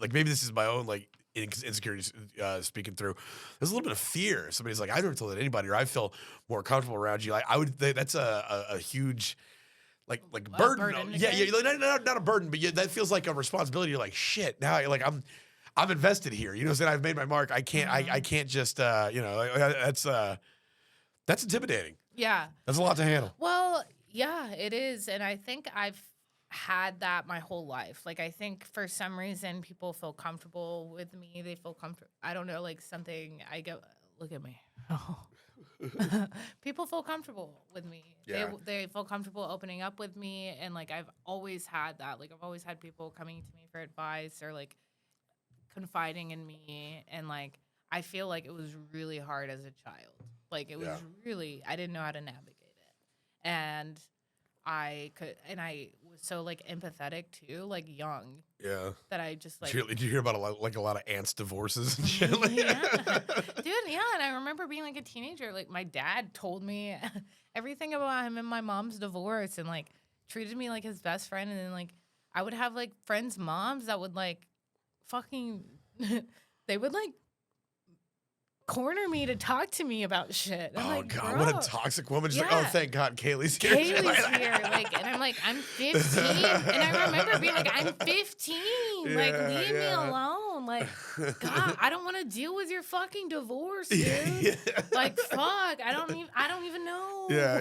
maybe this is my own like insecurities speaking through. There's a little bit of fear. Somebody's like, I've never told anybody, or I feel more comfortable around you. I would think that's a huge like burden. burden to Yeah, carry? yeah, not a burden, but that feels like a responsibility. You're like, shit. Now, I'm invested here. You know, what I'm saying, I've made my mark. I can't I can't just that's intimidating. Yeah. That's a lot to handle. Well, yeah, it is. And I think I've had that my whole life. Like, I think for some reason people feel comfortable with me. They feel comfortable. I don't know, like something I go, look at me. People feel comfortable with me. Yeah. They feel comfortable opening up with me. And like, I've always had that. Like, I've always had people coming to me for advice or like confiding in me. And like, I feel like it was really hard as a child. Like, it was really, I didn't know how to navigate it. And I was so like empathetic too, like young. Yeah. That I just like. Did you hear about a lot of aunts' divorces and shit? Like Yeah. Dude, yeah. And I remember being like a teenager, like my dad told me everything about him and my mom's divorce and like treated me like his best friend. And then like I would have like friends' moms that would like fucking, they would like corner me to talk to me about shit. I'm like, God, bro. what a toxic woman. She's like, oh, thank God, Kaylee's here. Kaylee's here. Like, and I'm like, I'm 15. And I remember being like, I'm 15. Like, leave me alone. Like, God, I don't want to deal with your fucking divorce, dude. Like, fuck. I don't even know. Yeah.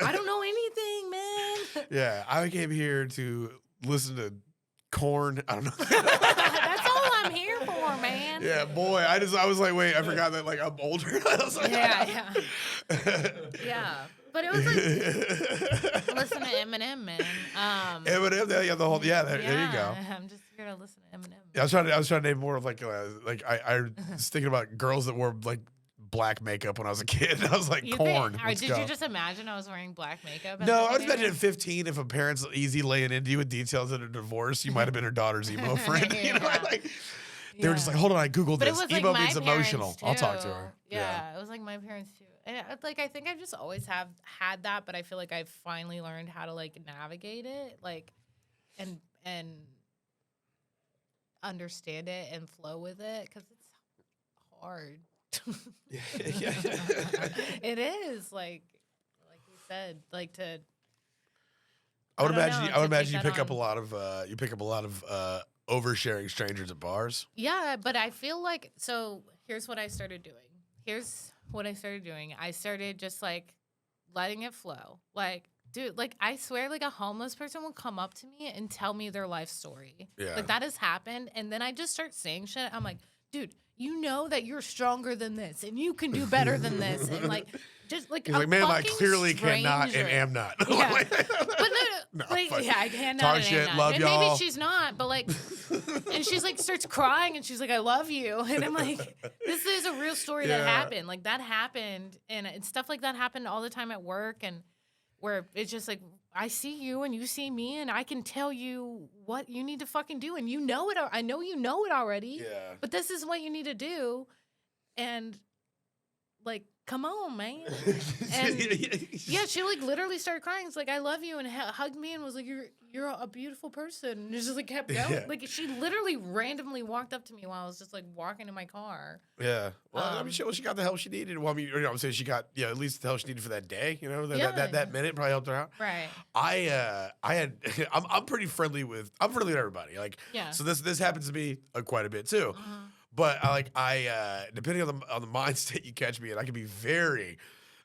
I don't know anything, man. Yeah, I came here to listen to Korn. I don't know. That's all I'm here for, man. Yeah, boy. I was like, wait, I forgot that like I'm older. I was like, yeah. But it was like listen to Eminem, man. Eminem, there you go. I'm just here to listen to Eminem. Yeah, I was trying to name more of like I was thinking about girls that wore like black makeup when I was a kid. I was like, Korn. Did you just imagine I was wearing black makeup? No, I was imagining at 15, if a parent's easy laying into you with details of a divorce, you might have been her daughter's emo friend. You know, like they were just like, hold on, I googled but this. It was Emo like means emotional. Too. I'll talk to her. Yeah, it was like my parents too. And like I think I've just always had that, but I feel like I've finally learned how to like navigate it, like and understand it and flow with it because it's hard. It is like you said, like to. I would imagine you pick up a lot of oversharing strangers at bars. Yeah, but I feel like here's what I started doing. I started just like letting it flow. Like, dude, like I swear, like a homeless person will come up to me and tell me their life story. Yeah. Like that has happened, and then I just start saying shit. I'm like, dude, you know that you're stronger than this and you can do better than this. And like, just like, he's like, ma'am, I clearly cannot and am not. Yeah. But no, like, yeah, I cannot. Talk and shit, am not. love and y'all. Maybe she's not, but like, and she's like, starts crying and she's like, I love you. And I'm like, this is a real story that happened. Like that happened. And stuff like that happened all the time at work. And where it's just like, I see you and you see me and I can tell you what you need to fucking do. And you know it. I know you know it already. Yeah. But this is what you need to do. And like, come on, man. And yeah, she like literally started crying. It's like, I love you, and hugged me and was like, you're a beautiful person. And just like kept going. Yeah. Like she literally randomly walked up to me while I was just like walking in my car. Yeah. Well, I mean, she got the help she needed. Well, I mean, I'm saying she got at least the help she needed for that day. You know, that minute probably helped her out. Right. I'm pretty friendly with everybody. Like, so this happens to me quite a bit too. But I depending on the mind state you catch me in, I can be very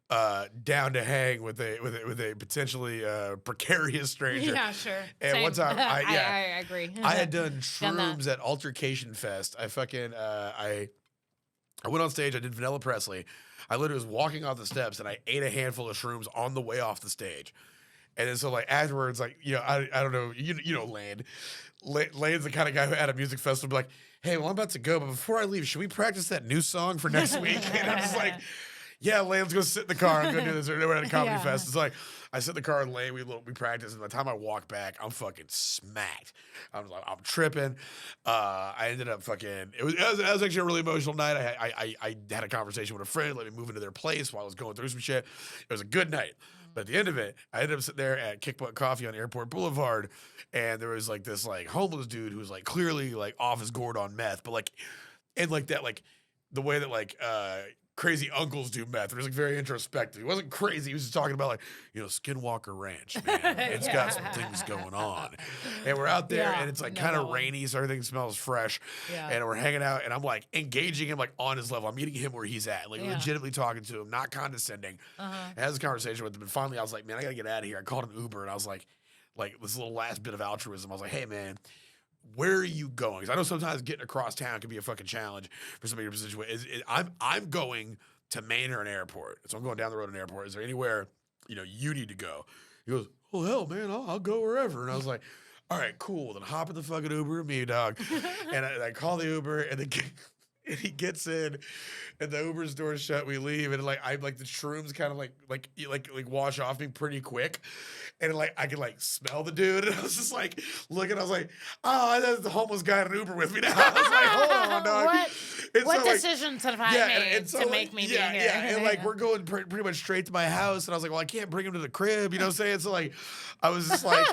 down to hang with a potentially precarious stranger. Yeah, sure. And Same. one time, I agree. I had done shrooms at Altercation Fest. I fucking I went on stage. I did Vanilla Presley. I literally was walking off the steps and I ate a handful of shrooms on the way off the stage. And then so like afterwards, like I don't know, you know Lane. Lane's the kind of guy who at a music festival be like, hey, well, I'm about to go, but before I leave, should we practice that new song for next week? And I'm just like, yeah, Lane's gonna sit in the car. I'm gonna do this. We're at a comedy fest. It's like I sit in the car and Lane, we practice, and by the time I walk back, I'm fucking smacked. I'm tripping. I ended up fucking. It was actually a really emotional night. I had a conversation with a friend, let me move into their place while I was going through some shit. It was a good night. But at the end of it, I ended up sitting there at Kick Butt Coffee on Airport Boulevard, and there was like this like homeless dude who was like clearly like off his gourd on meth, but like, and like that like the way that like crazy uncles do meth. It was like very introspective. He wasn't crazy. He was just talking about like, Skinwalker Ranch, man. It's got some things going on. And we're out there and it's like kind of rainy, so everything smells fresh. Yeah. And we're hanging out and I'm like engaging him like on his level. I'm meeting him where he's at, like legitimately talking to him, not condescending. Has a conversation with him. And finally I was like, man, I gotta get out of here. I called an Uber and I was like this little last bit of altruism. I was like, hey man, where are you going? Because I know sometimes getting across town can be a fucking challenge for somebody in your situation. I'm going to Maine or an airport. So I'm going down the road to an airport. Is there anywhere, you need to go? He goes, oh, hell, man, I'll go wherever. And I was like, all right, cool. Then hop in the fucking Uber with me, dog. And I call the Uber, and and he gets in, and the Uber's door's shut. We leave, and like the shrooms kind of like wash off me pretty quick, and like I could like smell the dude, and I was just like looking. I was like, oh, that's the homeless guy in an Uber with me now. I was like, hold on, dog. What decisions have I made to make me be here? Yeah, and like we're going pretty much straight to my house, and I was like, well, I can't bring him to the crib, you know what I'm saying? So like, I was just like.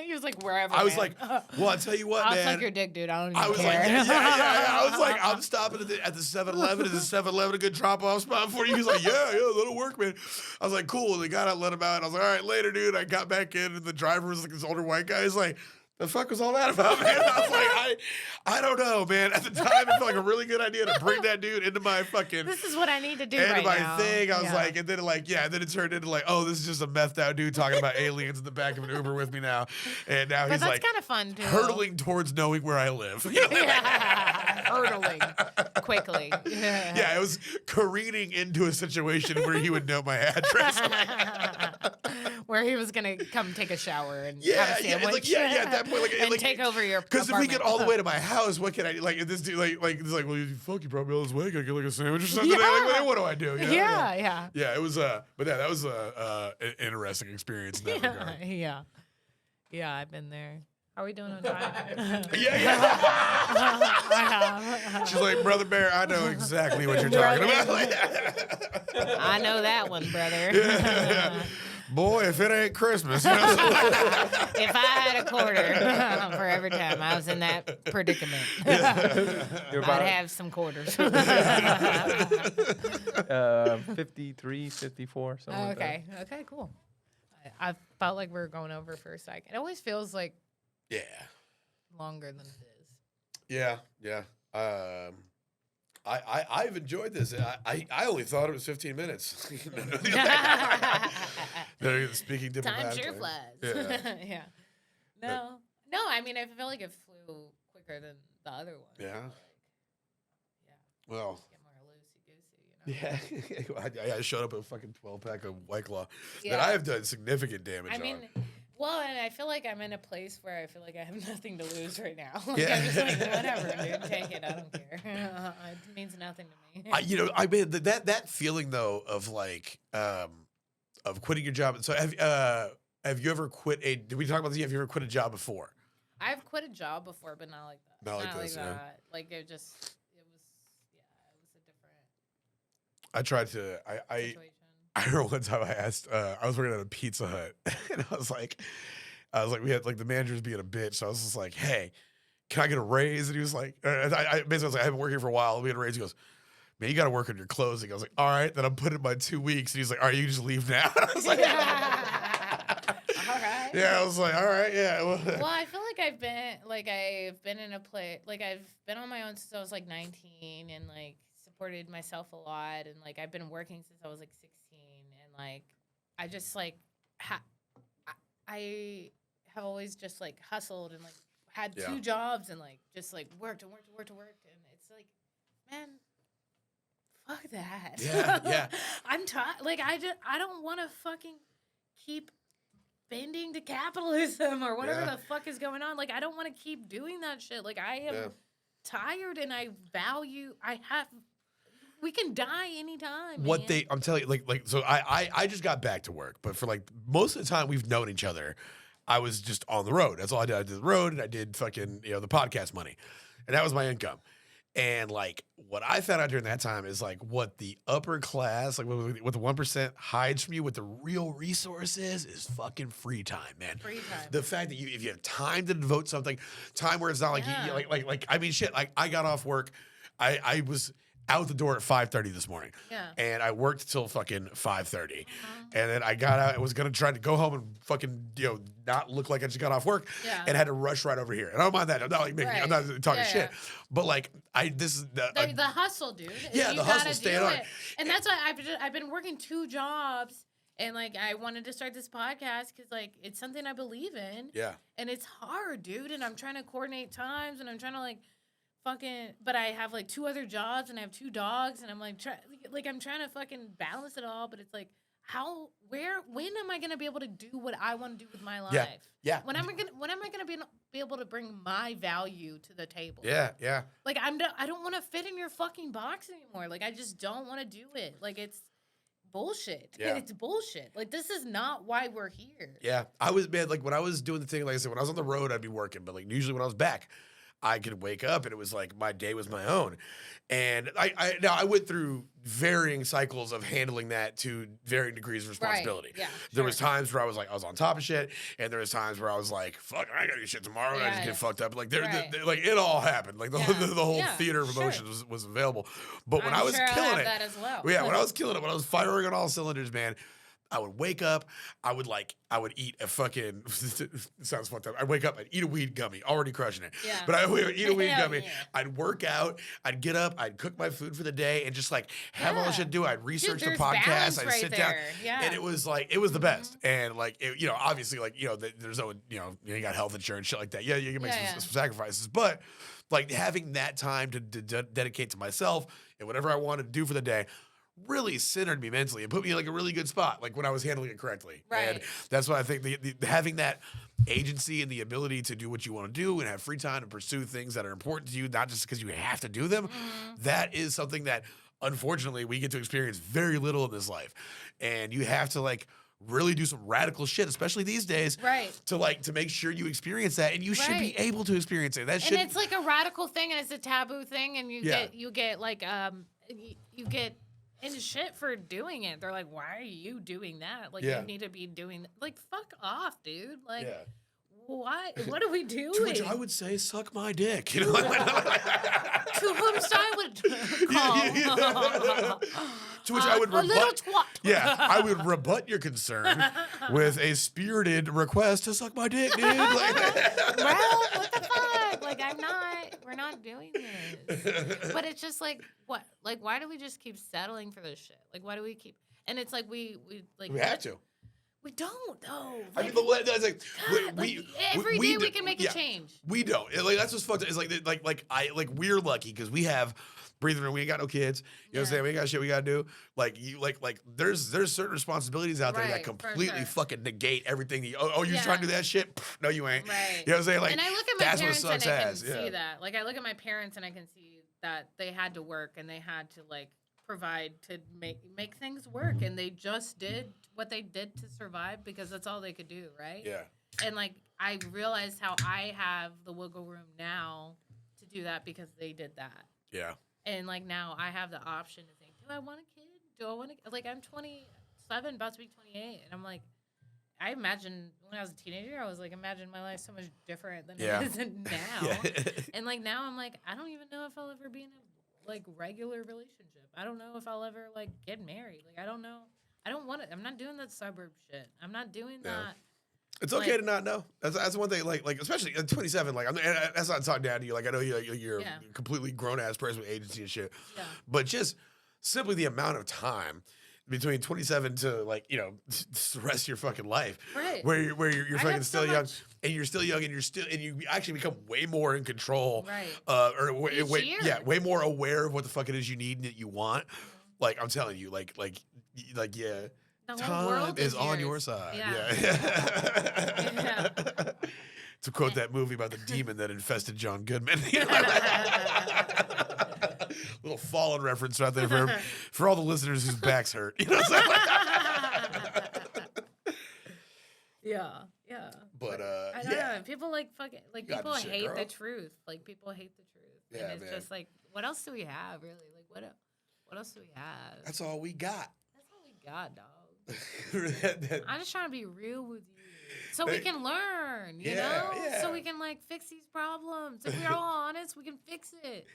He was like, wherever. I was like, well, I'll tell you what, I'll man. suck your dick, dude. I don't even I was care. like, I was like, I'm stopping at the 7-Eleven. Is the 7-Eleven a good drop-off spot for you? He's like, yeah, that'll work, man. I was like, cool. They got out, let him out. I was like, all right, later, dude. I got back in, and the driver was like this older white guy. He's like, the fuck was all that about, man? I was like, I don't know, man. At the time, it felt like a really good idea to bring that dude into my fucking. This is what I need to do into right my now. thing. I was like, and then then it turned into like, oh, this is just a methed out dude talking about aliens in the back of an Uber with me now, and now But he's that's like kind of fun too. hurtling towards knowing where I live. Hurtling quickly. Yeah, it was careening into a situation where he would know my address. Where he was gonna come take a shower and Yeah, have a yeah, sandwich. at that point, and take over your because if we get apartment. all the way to my house, what can I like? If this dude it's like, well, fuck, you brought me all this way. Can I get like a sandwich or something? Yeah. Like, what do I do? Yeah. Yeah, it was but yeah, that was an interesting experience in that regard. Yeah, I've been there. Are we doing on time? Yeah. I have. She's like, Brother Bear, I know exactly what you're talking about. I know that one, brother. Yeah. Boy, if it ain't Christmas. If I had a quarter for every time I was in that predicament, I'd have some quarters. 53, 54, something like that. Okay, cool. I felt like we were going over for a second. It always feels like longer than it is. Yeah. I've enjoyed this. I only thought it was 15 minutes. They're speaking Time diplomatically. sure flies. Yeah. No. I mean, I feel like it flew quicker than the other one. Yeah. Yeah. Well. Get more loosey-goosey, you know? Yeah. I showed up with a fucking 12-pack of White Claw that Yeah. I have done significant damage I mean, on. well, and I feel like I'm in a place where I feel like I have nothing to lose right now. I'm Yeah. just like, whatever, dude, take it. I don't care. It means nothing to me. I mean that feeling though of like of quitting your job. So have you ever quit did we talk about this? Have you ever quit a job before? I've quit a job before, but not like that. Not like this, yeah. that. Like it was a different I tried to situation. I remember one time I asked, I was working at a Pizza Hut, and I was like, we had like the manager was being a bitch, so I was just like, hey, can I get a raise? And he was like, I basically was like, I've been working here for a while. We had a raise. He goes, man, you got to work on your closing. I was like, all right, then I'm putting in my 2 weeks. And he's like, all right, you can just leave now. And I was like, All right. yeah, I was like, all right, yeah. Well, I feel like I've been in a place, like I've been on my own since I was like 19 and like supported myself a lot. And like I've been working since I was like 16. And like, I just like, I have always just like hustled and like had 2 jobs and like just like worked. And it's like, man, fuck that. Yeah. I'm tired. Like I don't want to fucking keep bending to capitalism or whatever the fuck is going on. Like I don't want to keep doing that shit. Like I am tired and we can die anytime. What I'm telling you, like, so I just got back to work, but for like most of the time we've known each other, I was just on the road. That's all I did. I did the road and I did fucking, the podcast money. And that was my income. And like what I found out during that time is like what the upper class, like what the 1% hides from you, what the real resource is fucking free time, man. Free time. The fact that if you have time to devote something, time where it's not like Yeah. like I mean shit. Like I got off work, I was out the door at 5:30 this morning. Yeah. And I worked till fucking 5:30. Uh-huh. And then I got out, I was gonna try to go home and fucking, not look like I just got off work. Yeah. And had to rush right over here. And I don't mind that. I'm not like making, I'm not talking Yeah, shit. yeah. But like this is The hustle, dude. Yeah, You the hustle, gotta staying do on. it. And that's why I've been working 2 jobs, and like I wanted to start this podcast because like it's something I believe in. Yeah. And it's hard, dude. And I'm trying to coordinate times, and I'm trying to like but I have like 2 other jobs, and I have 2 dogs, and I'm like I'm trying to fucking balance it all, but it's like when am I gonna be able to do what I want to do with my life? Yeah. When am I gonna be able to bring my value to the table? Yeah. Like I don't want to fit in your fucking box anymore. Like I just don't want to do it. Like it's bullshit. Yeah. It's bullshit. Like this is not why we're here. Yeah. I was, man, like when I was doing the thing, like I said, when I was on the road, I'd be working, but like usually when I was back, I could wake up and it was like my day was my own. And I went through varying cycles of handling that to varying degrees of responsibility. Right. Yeah. There was times where I was on top of shit, and there was times where I was like, fuck, I gotta do shit tomorrow, and I just get fucked up. Like like it all happened. Like the whole theater of emotions was available. But when I was killing it, that as well. yeah, when I was killing it, when I was firing on all cylinders, man, I would wake up, I would eat a fucking, it sounds fucked up. I'd wake up, I'd eat a weed gummy, already crushing it. Yeah. But I would eat a weed gummy. Yeah. I'd work out, I'd get up, I'd cook my food for the day, and just like have all the shit to do. I'd research the there's podcast, balance I'd right sit there. down. Yeah. And it was the best. And like, obviously, like, there's no, you got health insurance, shit like that. Yeah, you can make some sacrifices. But like having that time to dedicate to myself and whatever I wanted to do for the day really centered me mentally and put me in like a really good spot, like when I was handling it correctly. Right. And that's why I think the having that agency and the ability to do what you want to do and have free time to pursue things that are important to you, not just because you have to do them, that is something that unfortunately we get to experience very little in this life. And you have to like really do some radical shit, especially these days, Right. to make sure you experience that, and you should be able to experience it. That And it's like a radical thing, and it's a taboo thing, and you get like you get into shit for doing it. They're like, why are you doing that? Like, you need to be doing like, fuck off, dude. Like, what are we doing? To which I would say, suck my dick. To whom I would call. To which I would rebut. A little twat. Yeah, I would rebut your concern with a spirited request to suck my dick, dude. Like, Well, what the fuck? Like, we're not doing this. But it's just like, what? Like, why do we just keep settling for this shit? Like, why do we keep, and it's like, we have to. We don't, though. I mean, that's like, every day we can make a change. We don't. Like, that's what's fucked up. It's we're lucky because we have breathing room. We ain't got no kids. You know what I'm saying? We ain't got shit we gotta do. Like there's certain responsibilities out there that completely fucking negate everything. You're trying to do that shit? Pff, no, you ain't. Right. You know what I'm saying? Like, and I look at my that's parents what and sucks I can ass. see that. Like, I look at my parents and I can see that they had to work and they had to like provide to make things work, and they just did what they did to survive because that's all they could do, right? Yeah. And like I realized how I have the wiggle room now to do that because they did that. Yeah. And like now I have the option to think, do I want a kid? Do I want to, like, I'm 27, about to be 28, and I'm like, I imagine when I was a teenager, I was like, imagine my life so much different than it is now. And like now I'm like, I don't even know if I'll ever be in a like regular relationship. I don't know if I'll ever like get married. Like I don't know. I don't want it. I'm not doing that suburb shit. I'm not doing that. It's okay to not know. That's one thing. Like especially at 27. Like that's not talking down to you. Like I know you're a completely grown ass person with agency and shit. Yeah. But just simply the amount of time between 27 to like the rest of your fucking life, right? Where you're fucking still young, and you're still young, and you actually become way more in control, right? Way more aware of what the fuck it is you need and that you want. Like I'm telling you, yeah. Time is on your side. Yeah. To quote that movie about the demon that infested John Goodman. Little Fallen reference right there for all the listeners whose backs hurt. You know what I'm saying? Yeah. But I don't know. People like fucking like people hate the truth. Like people hate the truth. And it's just like what else do we have, really? Like, what else do we have? That's all we got. That's all we got, dog. That- I'm just trying to be real with you. So we can learn, you know? Yeah. So we can, like, fix these problems. If we're all honest, we can fix it.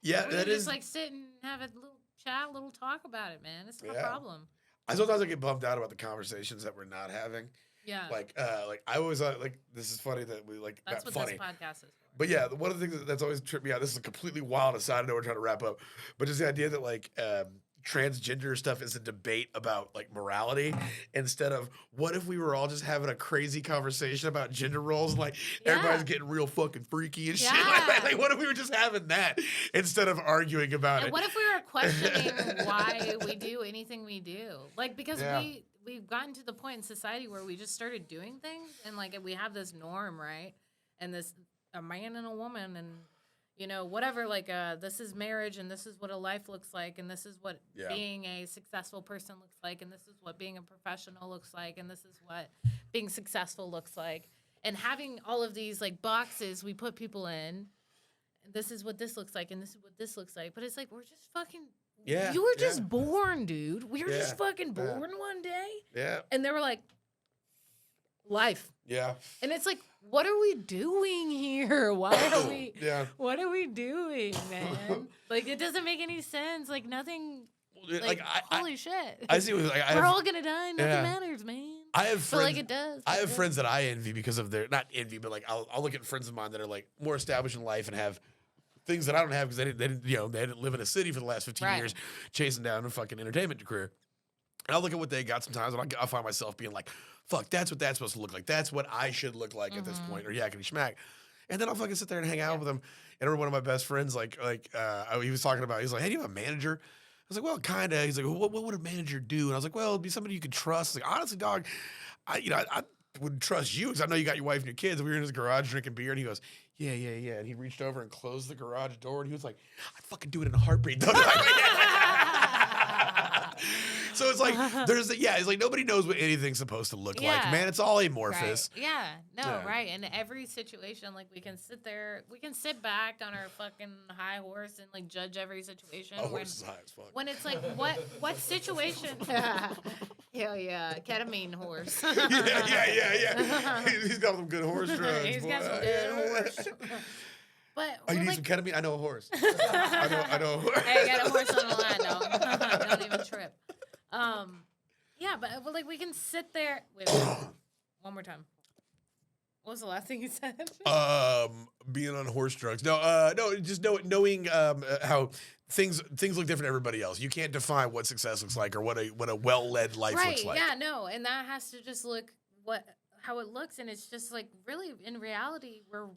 yeah, We that can is. just, like, sit and have a little chat, a little talk about it, man. It's not a Yeah. problem. I sometimes get bummed out about the conversations that we're not having. Yeah. Like I always like. This is funny that we like. That's not what funny. this podcast is for. But yeah, one of the things that's always tripped me out. This is a completely wild aside. I know we're trying to wrap up, but just the idea that like transgender stuff is a debate about like morality instead of what if we were all just having a crazy conversation about gender roles and like everybody's getting real fucking freaky and shit. Like, what if we were just having that instead of arguing about And it? what if we were questioning why we do anything we do? Like, because we've gotten to the point in society where we just started doing things and like we have this norm, right? And this a man and a woman and you know whatever, like this is marriage and this is what a life looks like and this is what being a successful person looks like and this is what being a professional looks like and this is what being successful looks like. And having all of these like boxes we put people in, this is what this looks like and this is what this looks like. But it's like we're just fucking you were just born, dude. We were just fucking born one day. Yeah. And they were like, life. Yeah. And it's like, what are we doing here? Why are we? Yeah. What are we doing, man? Like, it doesn't make any sense. Like, nothing. Like, holy shit. I see. Like, we're all gonna die. Nothing matters, man. I have friends. But like, it does. I have friends that I envy because of their not envy, but like I'll look at friends of mine that are like more established in life and have things that I don't have because they didn't live in a city for the last 15 years chasing down a fucking entertainment career. And I'll look at what they got sometimes, and I'll find myself being like, fuck, that's what that's supposed to look like. That's what I should look like at this point, or yakety schmack. And then I'll fucking sit there and hang out with them. And I remember one of my best friends, he was talking about, he's like, hey, do you have a manager? I was like, well, kind of. He's like, well, what would a manager do? And I was like, well, it'd be somebody you could trust. I was like, honestly, dog, I would trust you because I know you got your wife and your kids. We were in his garage drinking beer, and he goes, yeah. And he reached over and closed the garage door, and he was like, I'd fucking do it in a heartbeat. So it's like it's like nobody knows what anything's supposed to look like. Man, it's all amorphous. Right. Yeah. No, right. In every situation, like we can sit back on our fucking high horse and like judge every situation. Horse is high as fuck. When it's like what situation? Hell yeah, ketamine horse. yeah. He's got some good horse drugs. He's got some good horse. But you need some ketamine? I know a horse. I know a horse. Hey, I got a horse on the line, dog. Don't even trip. Yeah, but like we can sit there. Wait, one more time. What was the last thing you said? Being on horse drugs. No, just knowing how things look different to everybody else. You can't define what success looks like or what a well-led life looks like. Yeah, no, and that has to just look how it looks, and it's just like really in reality we're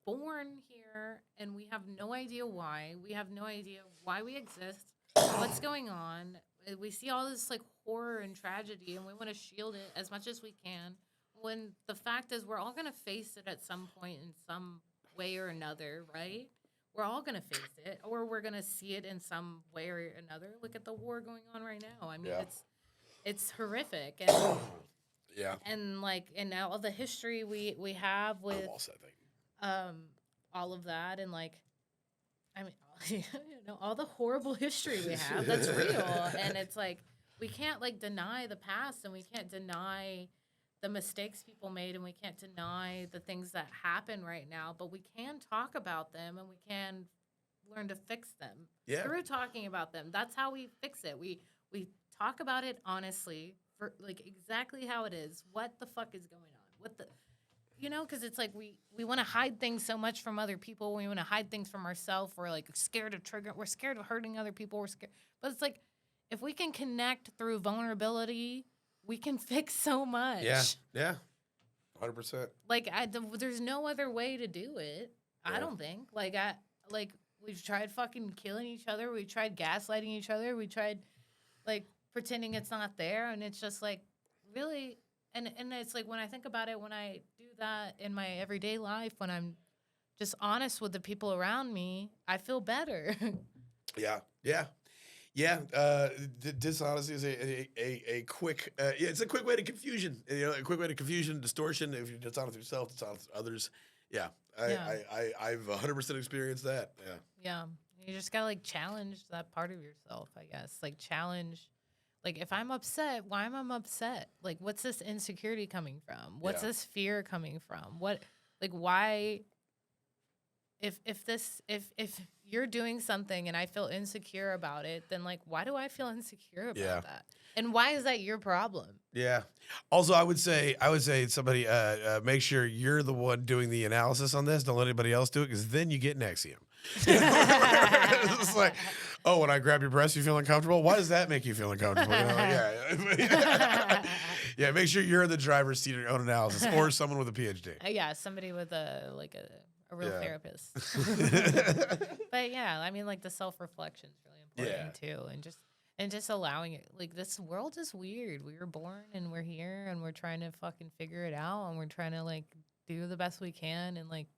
born here and we have no idea why. We have no idea why we exist, what's going on. We see all this like horror and tragedy and we want to shield it as much as we can. When the fact is we're all going to face it at some point in some way or another, right? We're all going to face it or we're going to see it in some way or another. Look at the war going on right now. I mean, it's horrific. And and like and now all the history we have with all of that and like I mean all the horrible history we have that's real and it's like we can't like deny the past and we can't deny the mistakes people made and we can't deny the things that happen right now, but we can talk about them and we can learn to fix them through talking about them. That's how we fix it. We talk about it honestly for like exactly how it is. What the fuck is going on? Because it's like we want to hide things so much from other people. We want to hide things from ourselves. We're like scared of we're scared of hurting other people. We're scared. But it's like if we can connect through vulnerability, we can fix so much. Yeah. 100%. Like there's no other way to do it. I don't think. We've tried fucking killing each other. We tried gaslighting each other. We tried like pretending it's not there, and it's just like really. And it's like when I think about it, when I do that in my everyday life, when I'm just honest with the people around me, I feel better. Dishonesty is a quick, it's a quick way to confusion. A quick way to confusion, distortion. If you're dishonest with yourself, dishonest with others. I've 100% experienced that. Yeah. You just gotta like challenge that part of yourself, I guess. Like challenge, like if I'm upset, why am I upset? Like what's this insecurity coming from? What's this fear coming from? What, like why? If you're doing something and I feel insecure about it, then like why do I feel insecure about that? And why is that your problem? Yeah. Also, I would say somebody make sure you're the one doing the analysis on this. Don't let anybody else do it, because then you get Nexium. It's like, oh, when I grab your breast, you feel uncomfortable. Why does that make you feel uncomfortable? You know, like, yeah. Make sure you're in the driver's seat of your own analysis, or someone with a PhD. Yeah, somebody with a real therapist. But yeah, I mean, like the self-reflection is really important too, and just allowing it. Like this world is weird. We were born and we're here and we're trying to fucking figure it out, and we're trying to like do the best we can and like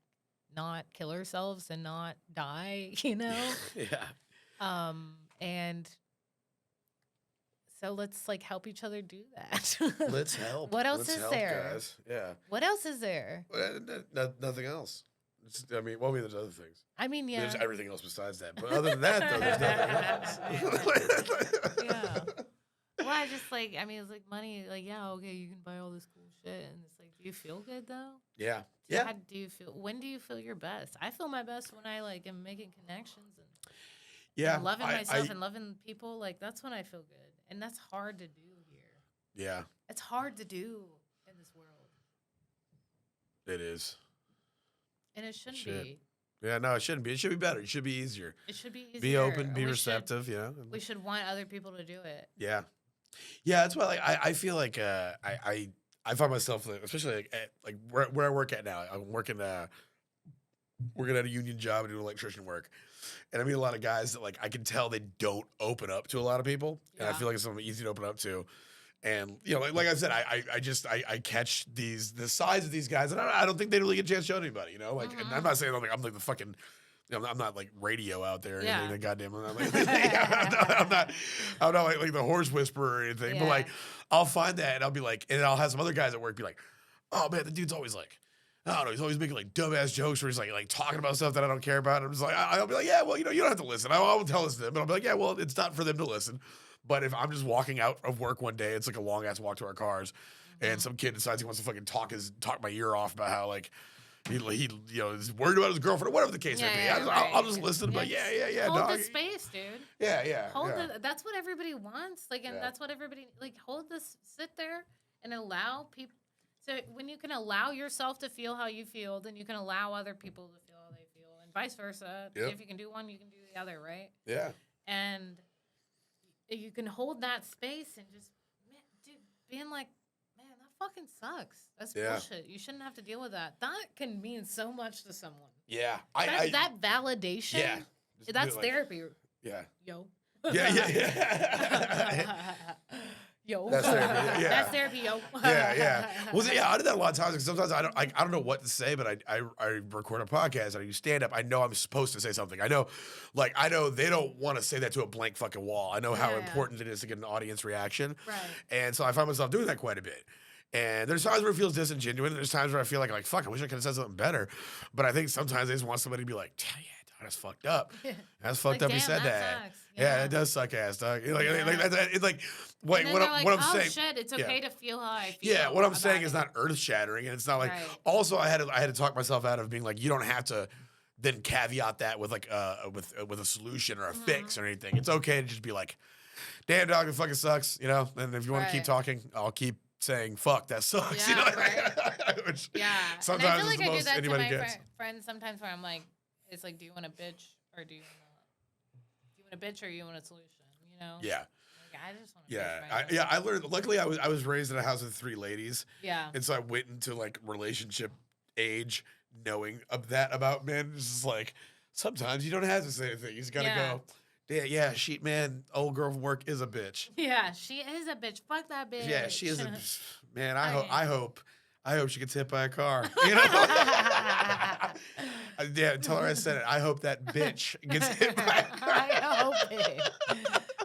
not kill ourselves and not die, you know? Yeah. And so let's like help each other do that. Let's help. What else is there? Guys. Yeah. What else is there? Nothing else. I mean, there's other things. I mean, yeah. There's everything else besides that. But other than that, though, there's nothing else. Yeah. Well, I just like, I mean, it's like money. Like, yeah, okay, you can buy all this cool shit, and it's like, do you feel good though? Yeah. How do you feel? When do you feel your best? I feel my best when I like am making connections and loving myself and loving people. Like that's when I feel good, and that's hard to do here. Yeah. It's hard to do in this world. It is. And it shouldn't be. Yeah, no, it shouldn't be. It should be better. It should be easier. It should be easier. Be open, be receptive, you know? We should want other people to do it. Yeah. Yeah, that's why like I feel like I find myself, especially like where I work at now. I'm working at a union job and doing electrician work. And I meet a lot of guys that like I can tell they don't open up to a lot of people. And I feel like it's something easy to open up to. And you know, like I said, I catch the size of these guys, and I don't think they really get a chance to show anybody. You know, like and I'm not saying I'm like the fucking, you know, I'm not like radio out there or anything. Like, goddamn, I'm not like, I'm not like the horse whisperer or anything. But like, I'll find that and I'll be like, and I'll have some other guys at work be like, oh man, the dude's always like, I don't know, he's always making like dumbass jokes where he's like talking about stuff that I don't care about. And I'm just like, I'll be like, yeah, well, you know, you don't have to listen. I won't tell us to them, but I'll be like, yeah, well, it's not for them to listen. But if I'm just walking out of work one day, it's like a long ass walk to our cars, and some kid decides he wants to fucking talk my ear off about how like he you know is worried about his girlfriend or whatever the case may be. I'll just listen. But yeah. Hold the space, dude. Yeah. That's what everybody wants. Like, and that's what everybody like. Hold this. Sit there and allow people. So when you can allow yourself to feel how you feel, then you can allow other people to feel how they feel, and vice versa. Yep. If you can do one, you can do the other, right? Yeah. And you can hold that space and just, man, dude, being like, man, that fucking sucks. That's bullshit. You shouldn't have to deal with that. That can mean so much to someone. Yeah. That validation. Yeah. That's therapy. Yeah. Yo. Yeah. Yo. That's therapy. Yeah. That's therapy, yo. Yeah. Well, I do that a lot of times because sometimes I don't know what to say, but I record a podcast and I do stand up. I know I'm supposed to say something. I know they don't want to say that to a blank fucking wall. I know how important it is to get an audience reaction. Right. And so I find myself doing that quite a bit. And there's times where it feels disingenuous. There's times where I feel like fuck, I wish I could have said something better. But I think sometimes they just want somebody to be like, yeah, dog, that's fucked up. That's fucked up. He said that. Sucks. Yeah, it does suck ass, dog. It's like what I'm saying. Oh shit, it's okay to feel how I feel. Yeah, what I'm saying is not earth shattering, and it's not like. Right. Also, I had to talk myself out of being like, you don't have to then caveat that with like with a solution or a fix or anything. It's okay to just be like, damn, dog, it fucking sucks, you know. And if you want to keep talking, I'll keep saying fuck, that sucks. Yeah, you know? right. Which sometimes and I feel like I do that to my friends sometimes where I'm like, it's like, do you want a bitch or do you want a bitch or you want a solution? You know? Yeah. Like, I just want to I learned. Luckily, I was raised in a house with 3 ladies. Yeah. And so I went into like relationship age knowing that about men. It's just like sometimes you don't have to say anything. You just gotta go. Yeah, old girl from work is a bitch. Yeah, she is a bitch. Fuck that bitch. Yeah, she is a man. I hope she gets hit by a car. You know? Yeah, tell her I said it. I hope that bitch gets hit by a car. I hope it.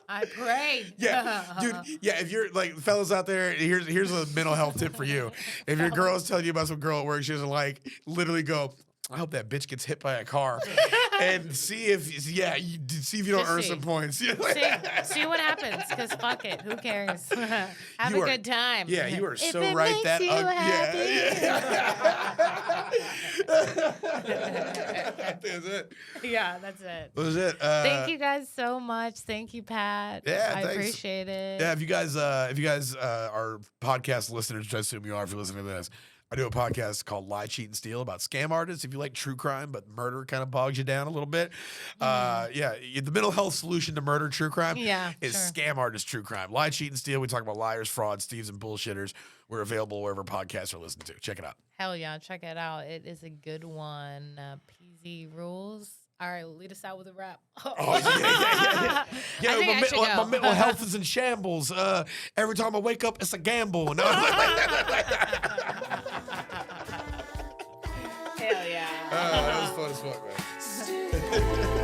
I pray. Yeah, dude. Yeah, if you're like fellas out there, here's a mental health tip for you. If your girl is telling you about some girl at work she doesn't like, literally go, I hope that bitch gets hit by a car. and see if you don't Just earn see. some points. see what happens, because fuck it. Who cares? Have You a are- good time. Yeah, you are If so it right. makes That you That's it. Yeah, that's it. That was it. Thank you guys so much. Thank you, Pat. Yeah, I thanks. appreciate it. Yeah, if you guys are podcast listeners, which I assume you are if you're listening to this, I do a podcast called Lie, Cheat, and Steal about scam artists. If you like true crime, but murder kind of bogs you down a little bit. The mental health solution to murder, true crime, is sure. scam artist true crime. Lie, Cheat, and Steal. We talk about liars, frauds, thieves, and bullshitters. We're available wherever podcasts are listened to. Check it out. Hell yeah, check it out. It is a good one. PZ rules. All right, lead us out with a rap. Oh, yeah. I think I should my go. mental health is in shambles. Every time I wake up, it's a gamble. And Hell yeah. that was fun as fuck, man.